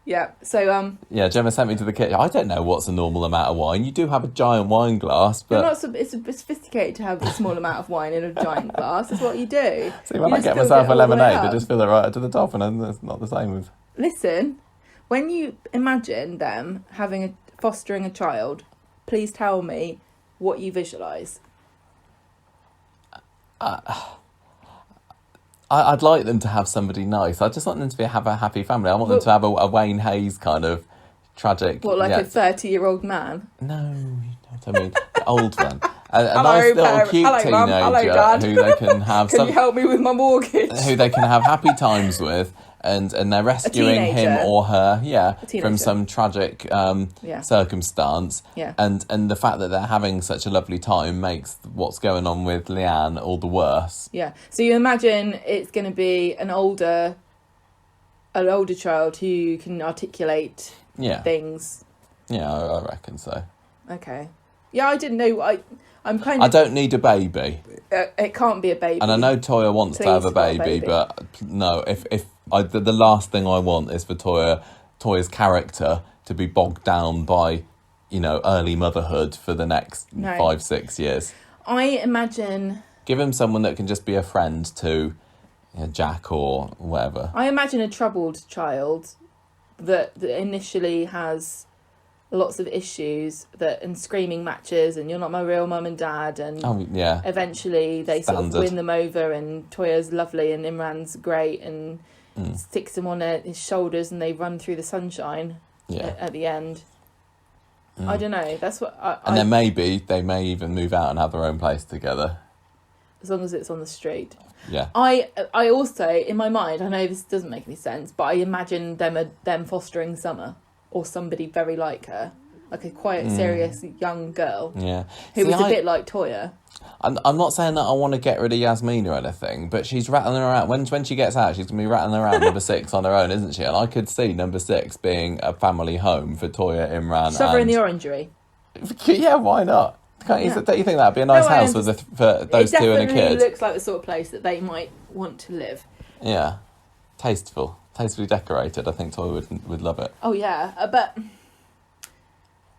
Yeah, so... Yeah, Gemma sent me to the kitchen. I don't know what's a normal amount of wine. You do have a giant wine glass, but... It's sophisticated to have a small amount of wine in a giant glass. That's what you do. See, when I get myself a lemonade, I just fill it right up to the top, and it's not the same with... Listen, when you imagine them fostering a child, please tell me what you visualise. I'd like them to have somebody nice. I just want them to have a happy family. I want them to have a Wayne Hayes kind of tragic... What, like a 30-year-old man? No, you know what I mean. The old one. A nice little cute teenager who they can have... Can you help me with my mortgage? Who they can have happy times with, and they're rescuing him or her, from some tragic circumstance. Yeah. And the fact that they're having such a lovely time makes what's going on with Leanne all the worse. Yeah. So you imagine it's going to be an older child who can articulate things. Yeah, I reckon so. Okay. Yeah, I didn't know. I don't need a baby. It can't be a baby. And I know Toyah wants to have a baby, but no, if the last thing I want is for Toyah's character to be bogged down by, early motherhood for the next 5-6 years. I imagine... Give him someone that can just be a friend to Jack or whatever. I imagine a troubled child that initially has lots of issues and screaming matches and you're not my real mum and dad, and eventually they sort of win them over, and Toyah's lovely and Imran's great, and sticks him on his shoulders and they run through the sunshine at the end. I don't know. That's what. And then maybe they may even move out and have their own place together, as long as it's on the street. Yeah. I also, in my mind, I know this doesn't make any sense, but I imagine them fostering Summer, or somebody very like her, like a quiet, serious young girl. Yeah. Who was a bit like Toyah. I'm not saying that I want to get rid of Yasmeen or anything, but she's rattling around. When she gets out, she's going to be rattling around number 6 on her own, isn't she? And I could see number 6 being a family home for Toyah, Imran. Shove her in the orangery. Yeah, why not? Don't you think that'd be a nice house for those two and a kid? It definitely looks like the sort of place that they might want to live. Yeah. Tastefully decorated. I think Toyah would love it. Oh, yeah. But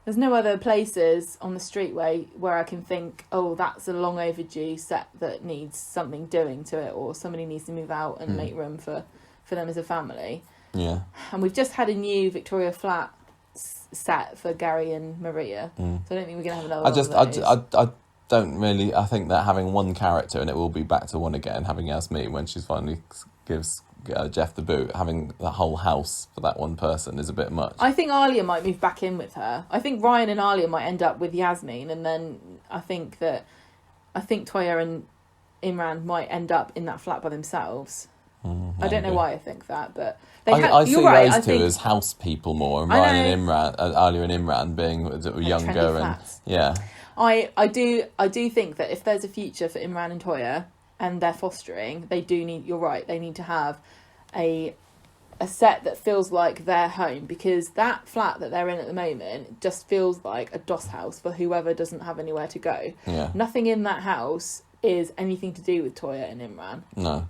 there's no other places on the street where I can think, oh, that's a long overdue set that needs something doing to it, or somebody needs to move out and make room for them as a family. Yeah. And we've just had a new Victoria Flat set for Gary and Maria, so I don't think we're going to have another I don't really. I think that having one character, and it will be back to one again, having Yasmeen when she finally gives Geoff the boot, having the whole house for that one person is a bit much. I think Alia might move back in with her. I think Ryan and Alia might end up with Yasmeen, and then I think Toyah and Imran might end up in that flat by themselves. I don't know why I think that, but I see those two as house people more, and Ryan and Imran, Alia and Imran being younger, and yeah. I do think that if there's a future for Imran and Toyah and they're fostering, they do need. You're right. They need to have a set that feels like their home, because that flat that they're in at the moment just feels like a DOS house for whoever doesn't have anywhere to go. Yeah. Nothing in that house is anything to do with Toyah and Imran. No.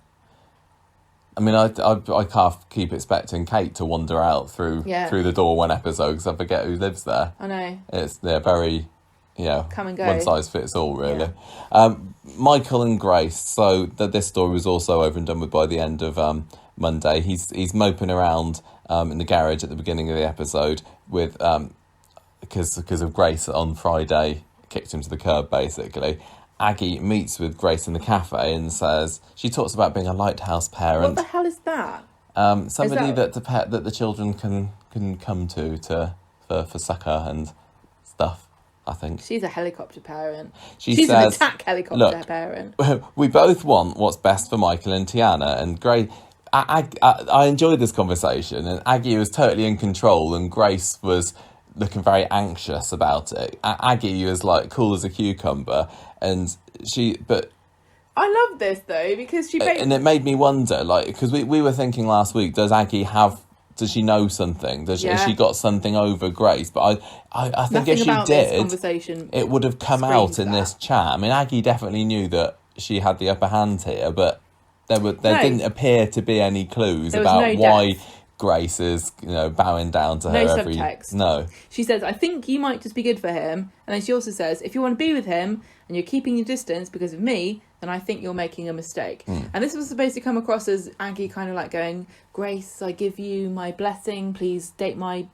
I mean, I can't keep expecting Kate to wander out through the door one episode, because I forget who lives there. I know. They're very, come and go. One size fits all, really. Yeah. Michael and Grace. So this story was also over and done with by the end of Monday. He's moping around in the garage at the beginning of the episode with because of Grace on Friday kicked him to the curb, basically. Aggie meets with Grace in the cafe and says, she talks about being a lighthouse parent. What the hell is that? Somebody that the children can come to for succour and stuff, I think. She's a helicopter parent. She's an attack helicopter parent. We both want what's best for Michael and Tiana, and Grace. I enjoyed this conversation, and Aggie was totally in control, and Grace was looking very anxious about it. Aggie was like cool as a cucumber, and I love this though, because and it made me wonder, like, because we were thinking last week, does she know something? Has she got something over Grace? But I think if she did, it would have come out in this chat. I mean, Aggie definitely knew that she had the upper hand here, but there didn't appear to be any clues about why Grace is, bowing down to her every... subtext. No. She says, I think you might just be good for him. And then she also says, if you want to be with him and you're keeping your distance because of me, then I think you're making a mistake. And this was supposed to come across as Aggie kind of like going, Grace, I give you my blessing. Please date my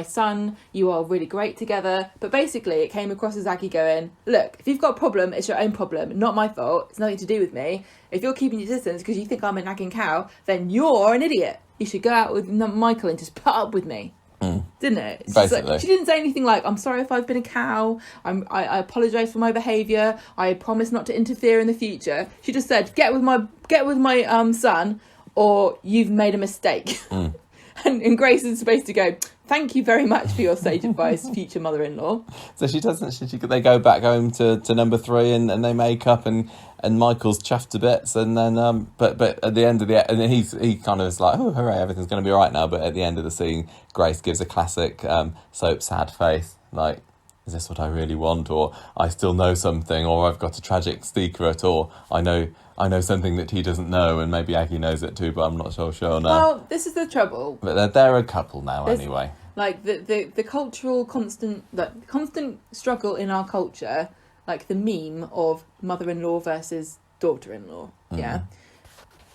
son. You are really great together. But basically it came across as Aggie going, look, if you've got a problem, it's your own problem. Not my fault. It's nothing to do with me. If you're keeping your distance because you think I'm a nagging cow, then you're an idiot. You should go out with Michael and just put up with me. Didn't it? It's basically. Like, she didn't say anything like, I'm sorry if I've been a cow. I apologise for my behaviour. I promise not to interfere in the future. She just said, get with my son, or you've made a mistake. And Grace is supposed to go, thank you very much for your sage advice, future mother-in-law. So she doesn't. They go back home to number 3 and they make up, and Michael's chuffed to bits, and then but at the end of and then he kind of is like, oh hooray, everything's going to be all right now. But at the end of the scene, Grace gives a classic soap sad face, like, is this what I really want, or I still know something, or I've got a tragic secret, or I know something that he doesn't know, and maybe Aggie knows it too, but I'm not so sure now. Well, this is the trouble. But they're a couple now anyway. Like the cultural constant struggle in our culture, like the meme of mother-in-law versus daughter-in-law. Yeah.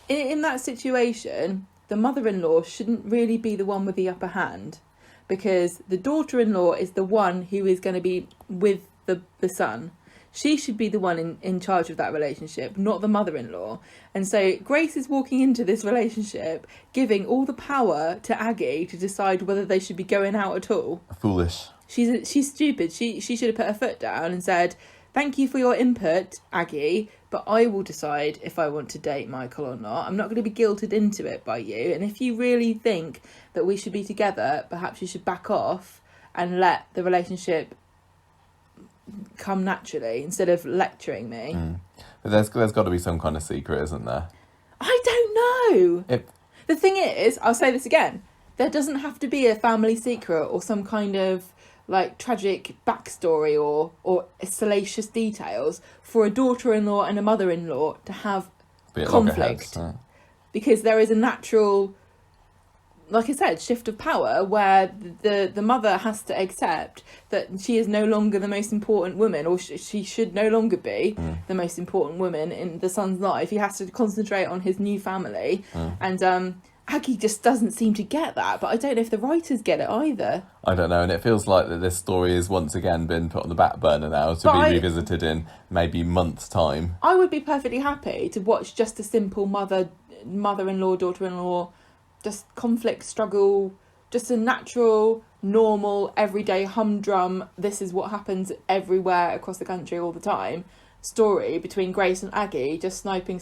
In that situation, the mother-in-law shouldn't really be the one with the upper hand, because the daughter-in-law is the one who is going to be with the son. She should be the one in charge of that relationship, not the mother-in-law. And so Grace is walking into this relationship, giving all the power to Aggie to decide whether they should be going out at all. Foolish. She's stupid. She should have put her foot down and said, thank you for your input, Aggie, but I will decide if I want to date Michael or not. I'm not going to be guilted into it by you. And if you really think that we should be together, perhaps you should back off and let the relationship come naturally instead of lecturing me. But there's got to be some kind of secret, isn't there? I don't know. The thing is, I'll say this again, there doesn't have to be a family secret or some kind of like tragic backstory or salacious details for a daughter-in-law and a mother-in-law to have conflict. Because there is a natural, like I said, shift of power where the mother has to accept that she is no longer the most important woman, or she should no longer be the most important woman in the son's life. He has to concentrate on his new family. And Aggie just doesn't seem to get that, but I don't know if the writers get it either. I don't know, and it feels like that this story has once again been put on the back burner now to be revisited in maybe months' time. I would be perfectly happy to watch just a simple mother-in-law, daughter-in-law, just conflict, struggle, just a natural, normal, everyday humdrum, this is what happens everywhere across the country all the time, story between Grace and Aggie, just sniping.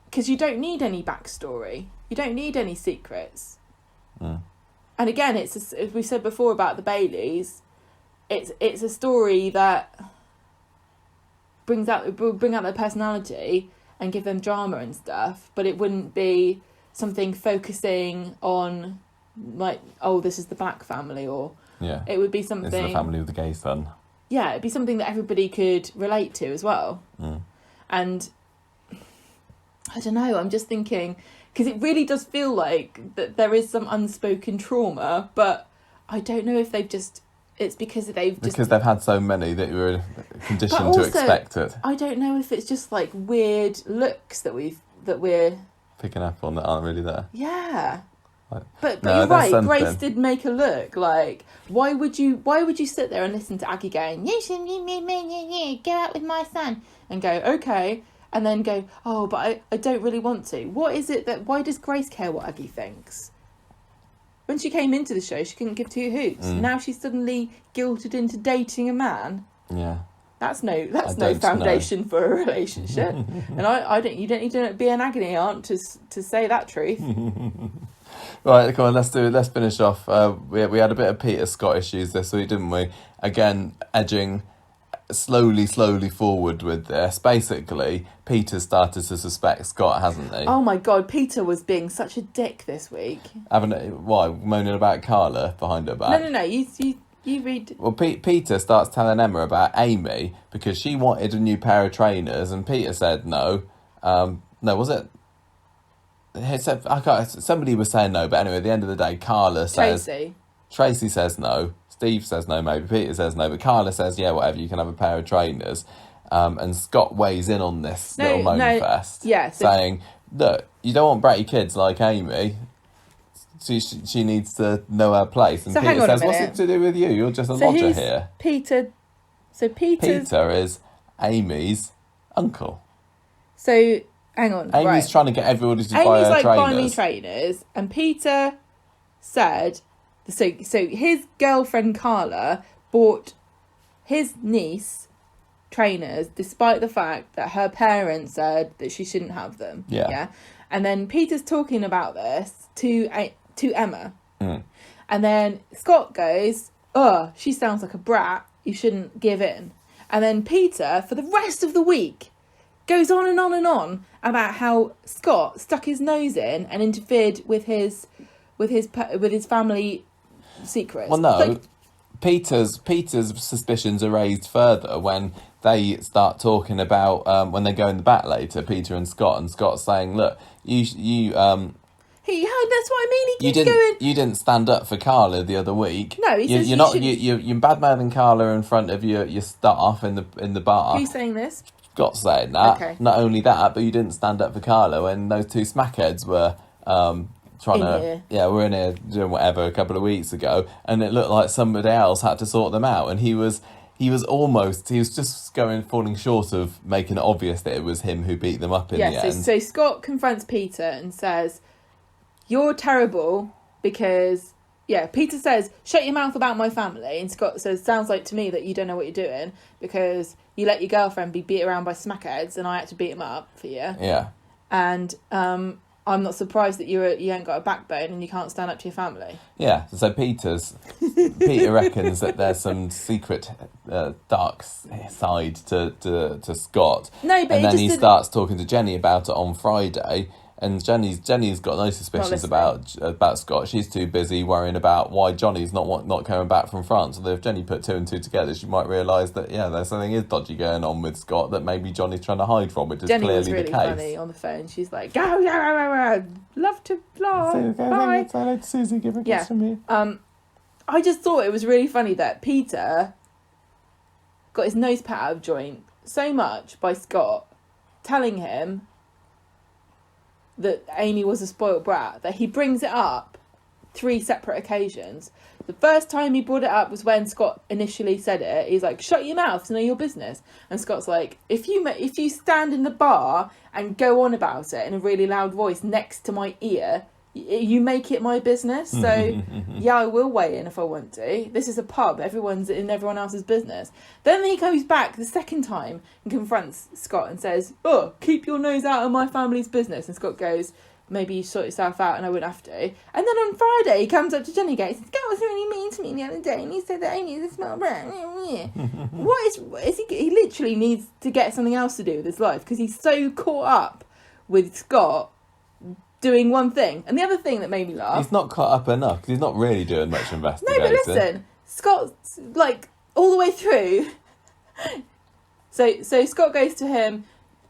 Because you don't need any backstory. You don't need any secrets. And again, as we said before about the Baileys, it's a story that bring out their personality and give them drama and stuff, but it wouldn't be something focusing on like, oh, this is the black family, or it would be something. This is the family of the gay son. Yeah, it'd be something that everybody could relate to as well. And I don't know, I'm just thinking, because it really does feel like that there is some unspoken trauma, but I don't know if it's because they've had so many that you were conditioned to expect it. I don't know if it's just like weird looks that we're picking up on that aren't really there. Yeah. But no, you're right, something. Grace did make a look like, why would you sit there and listen to Aggie going, you should go out with my son, and go, okay, and then go, oh, but I don't really want to. What is it why does Grace care what Aggie thinks? When she came into the show, she couldn't give two hoots. Now she's suddenly guilted into dating a man. Yeah. That's no foundation for a relationship. And you don't need to be an agony aunt to say that truth. Right, come on, let's finish off. We had a bit of Peter Scott issues this week, didn't we? Again, edging slowly forward with this. Basically, Peter started to suspect Scott, hasn't he? Oh my God, Peter was being such a dick this week. Why? Moaning about Carla behind her back? No, you read. Well, Peter starts telling Emma about Amy because she wanted a new pair of trainers, and Peter said no. No, was it? He said, somebody was saying no, but anyway, at the end of the day, Carla says... Tracy says no. Steve says no, maybe Peter says no, but Carla says, yeah, whatever, you can have a pair of trainers. And Scott weighs in on this little moan fest, saying, look, you don't want bratty kids like Amy. She needs to know her place. And Peter says, what's it to do with you? You're just a lodger here. Peter is Amy's uncle. So, hang on. Amy's trying to get everybody to buy her trainers. Amy's like, buy me trainers. And Peter said... So his girlfriend Carla bought his niece trainers despite the fact that her parents said that she shouldn't have them. Yeah. And then Peter's talking about this to Emma. And then Scott goes, oh, she sounds like a brat. You shouldn't give in. And then Peter, for the rest of the week, goes on and on and on about how Scott stuck his nose in and interfered with his family secrets. Well, no, Peter's suspicions are raised further when they start talking about when they go in the back later, Peter and Scott's saying, look, you that's what I mean. He keeps going. You didn't stand up for Carla the other week. No, you're bad mouthing Carla in front of your staff in the bar. Who's saying this? Scott's saying that. Okay. Not only that, but you didn't stand up for Carla when those two smackheads were trying In to here. we're in here doing whatever a couple of weeks ago, and it looked like somebody else had to sort them out, and he was just falling short of making it obvious that it was him who beat them up in the end. So Scott confronts Peter and says, "You're terrible because." Yeah, Peter says, "Shut your mouth about my family." And Scott says, "Sounds like to me that you don't know what you're doing because you let your girlfriend be beat around by smackheads and I had to beat him up for you. Yeah. And I'm not surprised that you ain't got a backbone and you can't stand up to your family." Yeah, so Peter reckons that there's some secret dark side to Scott. No, but and then he starts talking to Jenny about it on Friday. And Jenny's got no suspicions about Scott. She's too busy worrying about why Johnny's not coming back from France. Although if Jenny put two and two together, she might realise that there's something is dodgy going on with Scott that maybe Johnny's trying to hide from, which is Jenny clearly was really the case. funny on the phone. She's like, "Go, love to fly, bye." Say hello to Susie, give her a kiss from me. I just thought it was really funny that Peter got his nose put out of joint so much by Scott telling him that Amy was a spoiled brat, that he brings it up 3 separate occasions. The first time he brought it up was when Scott initially said it. He's like, "Shut your mouth, it's none of your business." And Scott's like, if you stand in the bar and go on about it in a really loud voice next to my ear, you make it my business. So I will weigh in if I want to. This is a pub. Everyone's in everyone else's business. Then he goes back the second time and confronts Scott and says, "Oh, keep your nose out of my family's business." And Scott goes, "Maybe you sort yourself out and I wouldn't have to." And then on Friday he comes up to Jenny and goes, "Scott was really mean to me the other day and he said that Amy is a small brat." What is he literally needs to get something else to do with his life because he's so caught up with Scott doing one thing. And the other thing that made me laugh... He's not caught up enough because he's not really doing much investigating. No, but listen, Scott's, like, all the way through... So Scott goes to him,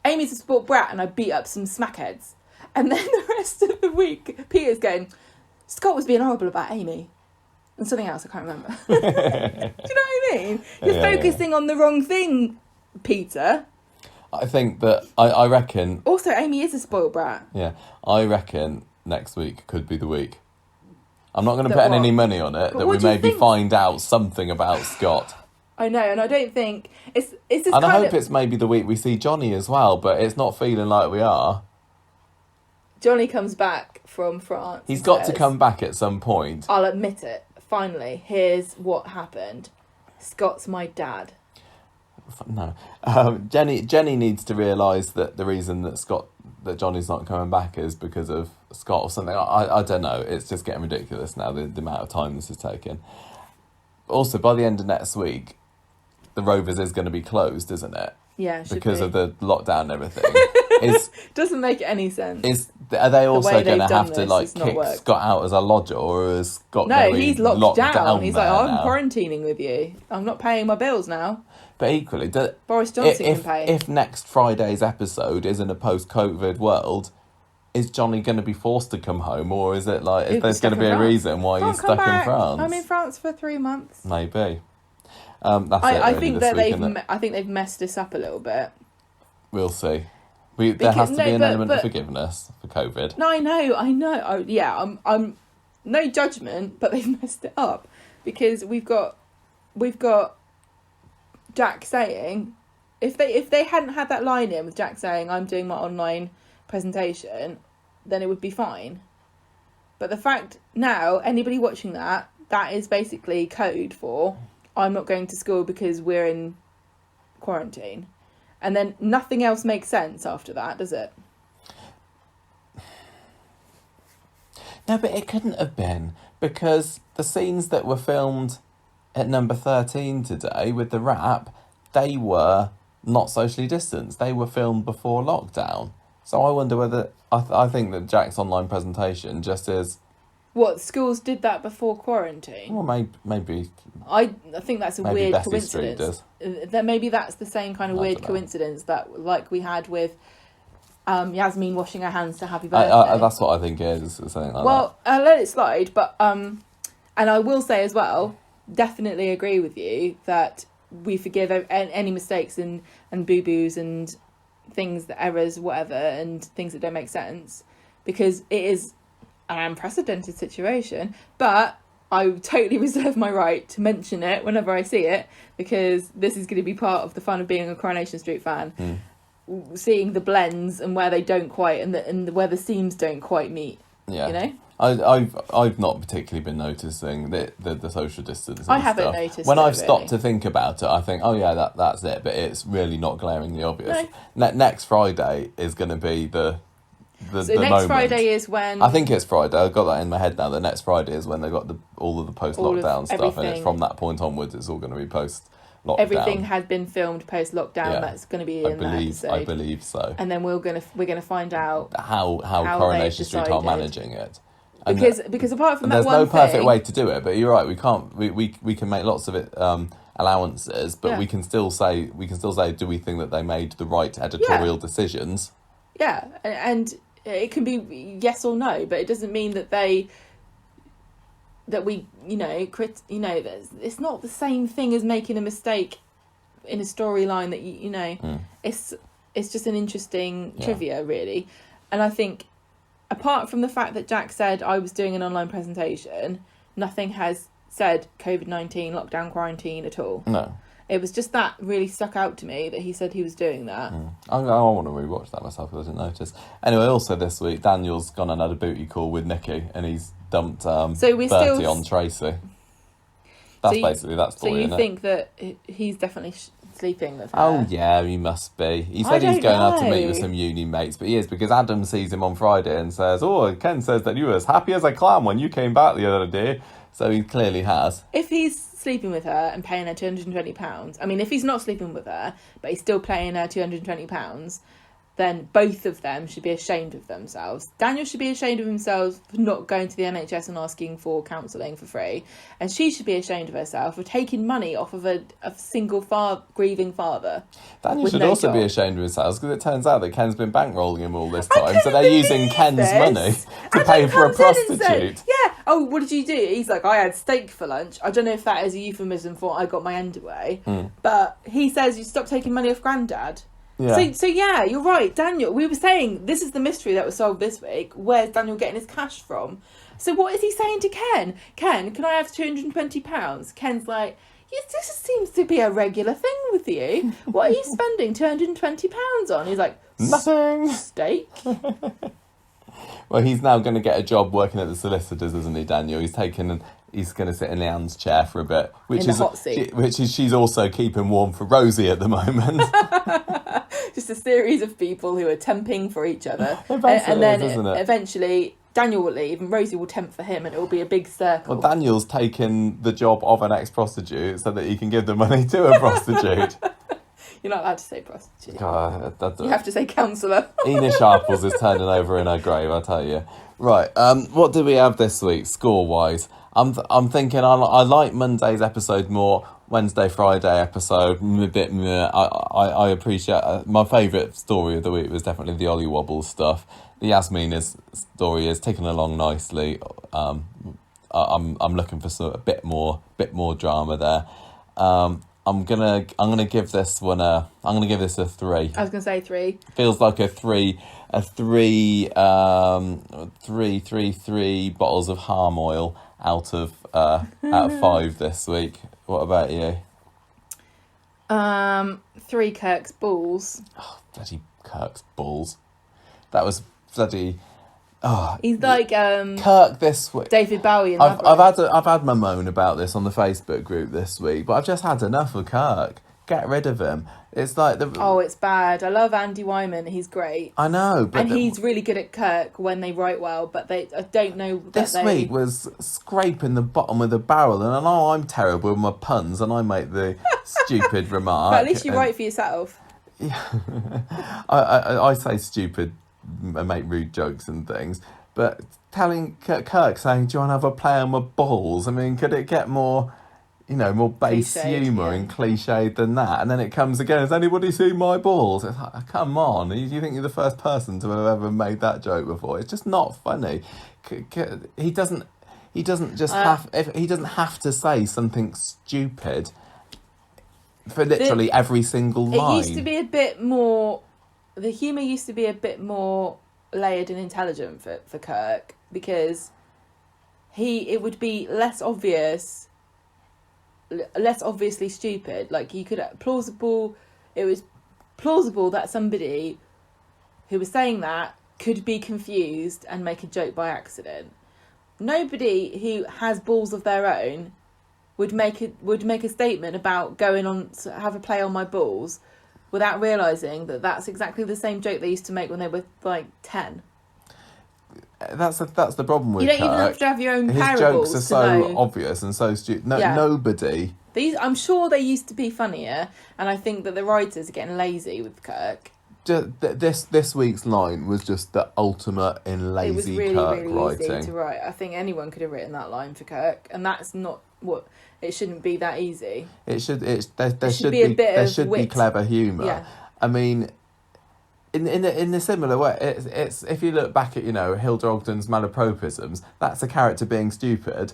"Amy's a sport brat and I beat up some smackheads." And then the rest of the week, Peter's going, "Scott was being horrible about Amy." And something else, I can't remember. Do you know what I mean? You're focusing on the wrong thing, Peter. I think that I reckon. Also, Amy is a spoiled brat. Yeah, I reckon next week could be the week. I'm not going to put any money on it. But that we maybe find out something about Scott. I know, and I don't think it's this. And I hope it's maybe the week we see Johnny as well, but it's not feeling like we are. Johnny comes back from France. He's got to come back at some point. I'll admit it. Finally, here's what happened. Scott's my dad. No, Jenny needs to realise that the reason that Johnny's not coming back is because of Scott or something. I don't know. It's just getting ridiculous now, the amount of time this is taking. Also, by the end of next week, the Rovers is going to be closed, isn't it? Yeah, because of the lockdown and everything. Doesn't make any sense. Are they also going to have to kick Scott out as a lodger, or is Scott? No, he's locked down. He's like, "I'm now. quarantining with you. I'm not paying my bills now." But equally, Boris Johnson can pay. If next Friday's episode is in a post-COVID world, is Johnny going to be forced to come home, or is it like if there's going to be a reason why he's stuck in France? I'm in France for 3 months. Maybe. I think they've messed this up a little bit. We'll see. There has to be an element of forgiveness for COVID. No, I know. I'm no judgment, but they've messed it up because we've got Jack saying, if they hadn't had that line in with Jack saying, "I'm doing my online presentation," then it would be fine. But the fact now, anybody watching that is basically code for, "I'm not going to school because we're in quarantine." And then nothing else makes sense after that, does it? No, but it couldn't have been, because the scenes that were filmed at number 13 today with the rap, they were not socially distanced. They were filmed before lockdown. So I wonder whether... I think that Jack's online presentation just is... What, schools did that before quarantine? Well, maybe... I think that's a weird Bessie coincidence. That maybe that's the same kind of weird coincidence that, like we had with Yasmeen washing her hands to Happy Birthday. That's what I think it is, something like that. Well, let it slide, but and I will say as well, definitely agree with you that we forgive any mistakes and boo-boos and things, errors, whatever, and things that don't make sense, because it is an unprecedented situation, but I totally reserve my right to mention it whenever I see it, because this is going to be part of the fun of being a Coronation Street fan. Seeing the blends and where they don't quite, and where the seams don't quite meet. Yeah. You know? I've not particularly been noticing the social distancing. I haven't stuff. noticed When it, I've stopped really. to think about it, I think, oh yeah, that's it. But it's really not glaringly obvious. No. Next Friday is going to be the So the next moment. Friday is when... I think it's Friday. I've got that in my head now. The next Friday is when they got all of the post-lockdown stuff, and it's everything. from that point onwards. It's all going to be post-lockdown. Everything had been filmed post-lockdown. Yeah. That's going to be in that episode. I believe so. And then we're gonna find out How Coronation Street are managing it. And because apart from that there's one no perfect thing, way to do it, but you're right. We can't. We can make lots of it allowances, but Yeah. we can still say, do we think that they made the right editorial decisions? yeah, and it can be yes or no, but it doesn't mean that we it's not the same thing as making a mistake in a storyline that it's just an interesting trivia, really. And I think, apart from the fact that Jack said I was doing an online presentation, nothing has said COVID-19 lockdown quarantine at all. No. It was just that really stuck out to me, that he said he was doing that. I want to rewatch that myself because I didn't notice. Anyway, also this week, Daniel's gone and had a booty call with Nikki, and he's dumped Bertie on Tracy. That's basically that story. So you innit? think that he's definitely sleeping with her? Oh yeah, he must be. He I said he's don't going out to meet know. with some uni mates, but he is, because Adam sees him on Friday and says, "Oh, Ken says that you were as happy as a clam when you came back the other day." So he clearly has. If he's sleeping with her and paying her £220, I mean, if he's not sleeping with her, but he's still paying her £220, then both of them should be ashamed of themselves. Daniel should be ashamed of himself for not going to the NHS and asking for counselling for free. And she should be ashamed of herself for taking money off of a single grieving father. Daniel with should no also be job. ashamed of himself, because it turns out that Ken's been bankrolling him all this I time. So couldn't they're using believe Ken's this. money to Adam pay for a comes in and prostitute. said, yeah. Oh, what did you do? He's like, I had steak for lunch. I don't know if that is a euphemism for I got my end away. But he says you stop taking money off Grandad. Yeah. So yeah, you're right, Daniel. We were saying this is the mystery that was solved this week. Where's Daniel getting his cash from? So what is he saying to Ken? Ken, can I have £220? Ken's like, yes, this seems to be a regular thing with you. What are you spending £220 on? He's like, Nothing. steak. Well, he's now going to get a job working at the solicitors, isn't he, Daniel? He's going to sit in Leanne's chair for a bit, which In the hot seat. she's also keeping warm for Rosie at the moment. Just a series of people who are temping for each other. And then isn't it? Eventually Daniel will leave and Rosie will tempt for him, and it will be a big circle. Well, Daniel's taken the job of an ex-prostitute so that he can give the money to a prostitute. You're not allowed to say prostitute. God, You have to say counsellor. Ina Sharples is turning over in her grave, I tell you. Right, what do we have this week, score-wise? I'm thinking I like Monday's episode more. Wednesday, Friday episode, a bit meh. I appreciate... my favourite story of the week was definitely the Ollie Wobble stuff. The Yasmeen story is ticking along nicely. I'm looking for a bit more drama there. I'm gonna give this one a 3. I was going to say 3. Feels like a 3 bottles of Harm Oil out of 5 this week. What about you? 3 Kirk's balls. Oh, bloody Kirk's balls. That was bloody... He's like Kirk this week. David Bowie in I've had my moan about this on the Facebook group this week, but I've just had enough of Kirk. Get rid of him. It's like it's bad. I love Andy Wyman. He's great. I know, but he's really good at Kirk when they write well, but I don't know that this week was scraping the bottom of the barrel, and I know I'm terrible with my puns, and I make the stupid remark. But at least you write for yourself. I say stupid and make rude jokes and things, but telling Kirk saying, "Do you want to have a play on my balls?" I mean, could it get more, more base Cliched, humour and cliched than that? And then it comes again, has anybody seen my balls? It's like, come on, do you think you're the first person to have ever made that joke before? It's just not funny. He doesn't have to say something stupid for literally every single line. It used to be a bit more... The humour used to be a bit more layered and intelligent for Kirk. because it would be less obviously stupid. Like, you could it was plausible that somebody who was saying that could be confused and make a joke by accident. Nobody who has balls of their own would make a statement about going on to have a play on my balls without realising that that's exactly the same joke they used to make when they were like 10. That's the problem with You don't Kirk. even have to have your own His parables jokes are to so know. obvious and so stupid. Yeah. Nobody. I'm sure they used to be funnier, and I think that the writers are getting lazy with Kirk. This week's line was just the ultimate in lazy It was really, Kirk really writing. easy to write. I think anyone could have written that line for Kirk, and that's not what. It shouldn't be that easy. There should be a bit of be wit. clever humour. Yeah. I mean, in a similar way, it's if you look back at Hilda Ogden's malapropisms, that's a character being stupid,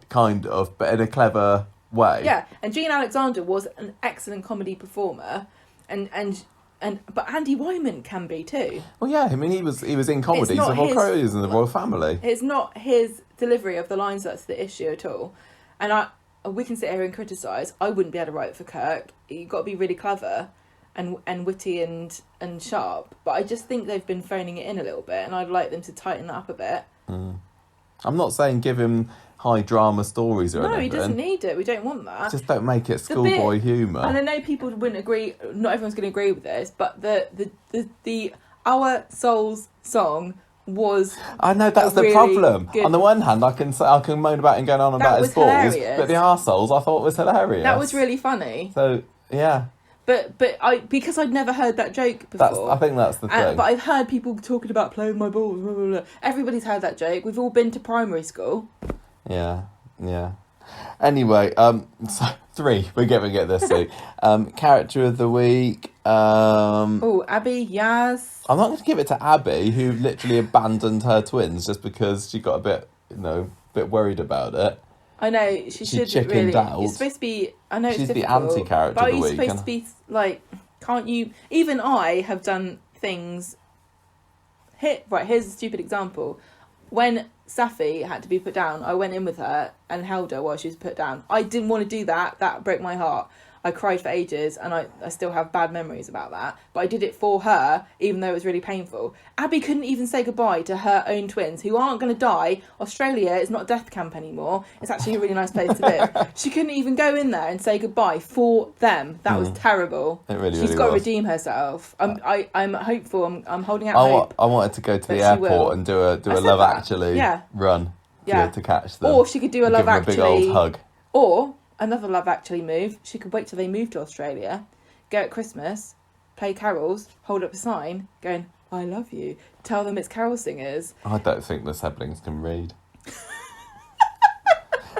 kind of, but in a clever way. Yeah, and Gene Alexander was an excellent comedy performer, but Andy Wyman can be too. Well, yeah, I mean, he was in comedies It's not of all his- Crows and the Royal Family. It's not his delivery of the lines that's the issue at all. And we can sit here and criticise. I wouldn't be able to write for Kirk. You've got to be really clever and witty and sharp. But I just think they've been phoning it in a little bit, and I'd like them to tighten that up a bit. I'm not saying give him high drama stories or anything. No, he doesn't need it. We don't want that. Just don't make it schoolboy humour. And I know people wouldn't agree. Not everyone's going to agree with this, but the Our Souls song was. I know that's the really problem. good. On the one hand, I can moan about him going on about his was balls, hilarious. but the arseholes I thought was hilarious. That was really funny. So yeah, But because I'd never heard that joke before. I think that's the thing. But I've heard people talking about playing my balls. Blah, blah, blah. Everybody's heard that joke. We've all been to primary school. Yeah. Anyway, so 3 we're giving it this week. Character of the week. Abby, Yaz. I'm not going to give it to Abby, who literally abandoned her twins just because she got a bit worried about it. I know she should chickened really. out. It's supposed to be. I know She's it's the difficult, anti-character but of the you're week, supposed to be like, can't you? Even I have done things. Here's a stupid example. When Safi had to be put down, I went in with her and held her while she was put down. I didn't want to do that. That broke my heart. I cried for ages, and I still have bad memories about that. But I did it for her, even though it was really painful. Abby couldn't even say goodbye to her own twins, who aren't going to die. Australia is not a death camp anymore. It's actually a really nice place to live. She couldn't even go in there and say goodbye for them. That was terrible. It really, She's really got to was. redeem herself. I'm hopeful. I'm holding out hope. I wanted to go to the that she will. airport and do a I said Love that. Actually Yeah. run to catch them. Or she could do a and Love give them a big Actually. old hug. Or another Love Actually move. She could wait till they move to Australia, go at Christmas, play carols, hold up a sign, going, "I love you." Tell them it's carol singers. I don't think the siblings can read.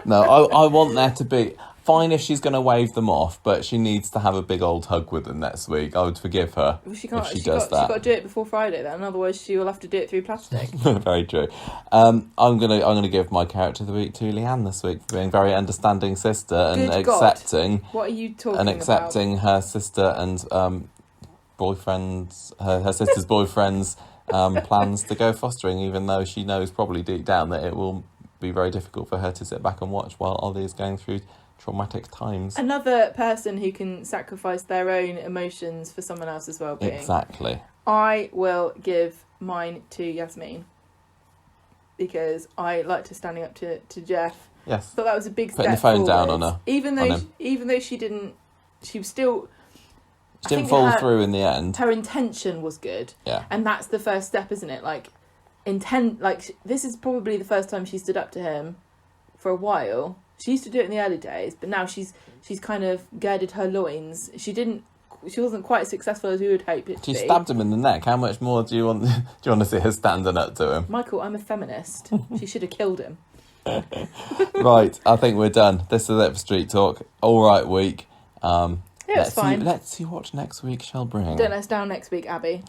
No, I want there to be... Fine if she's going to wave them off, but she needs to have a big old hug with them next week. I would forgive her Well, she can't. if she She's does got that. to do it before Friday then. Otherwise, she will have to do it through plastic. Very true. I'm gonna give my character of the week to Leanne this week for being a very understanding sister and Good God. accepting What are you talking and about? accepting her sister and boyfriend's her sister's boyfriend's plans to go fostering, even though she knows probably deep down that it will be very difficult for her to sit back and watch while Ollie is going through traumatic times. Another person who can sacrifice their own emotions for someone else's well-being. Exactly. I will give mine to Yasmeen because I liked her standing up to Geoff. Yes. Thought that was a big step Putting the phone down forward. on her. Even on though him. even though she didn't, she was still. She didn't fall through in the end. Her intention was good. Yeah. And that's the first step, isn't it? Like, this is probably the first time she stood up to him for a while. She used to do it in the early days, but now she's kind of girded her loins. She wasn't quite as successful as we would hope it to She be. stabbed him in the neck. How much more do you want to see her standing up to him? Michael, I'm a feminist. She should have killed him. Right, I think we're done. This is it for Street Talk. All right week. It was fine. Let's see what next week shall bring. Don't let us down next week, Abby.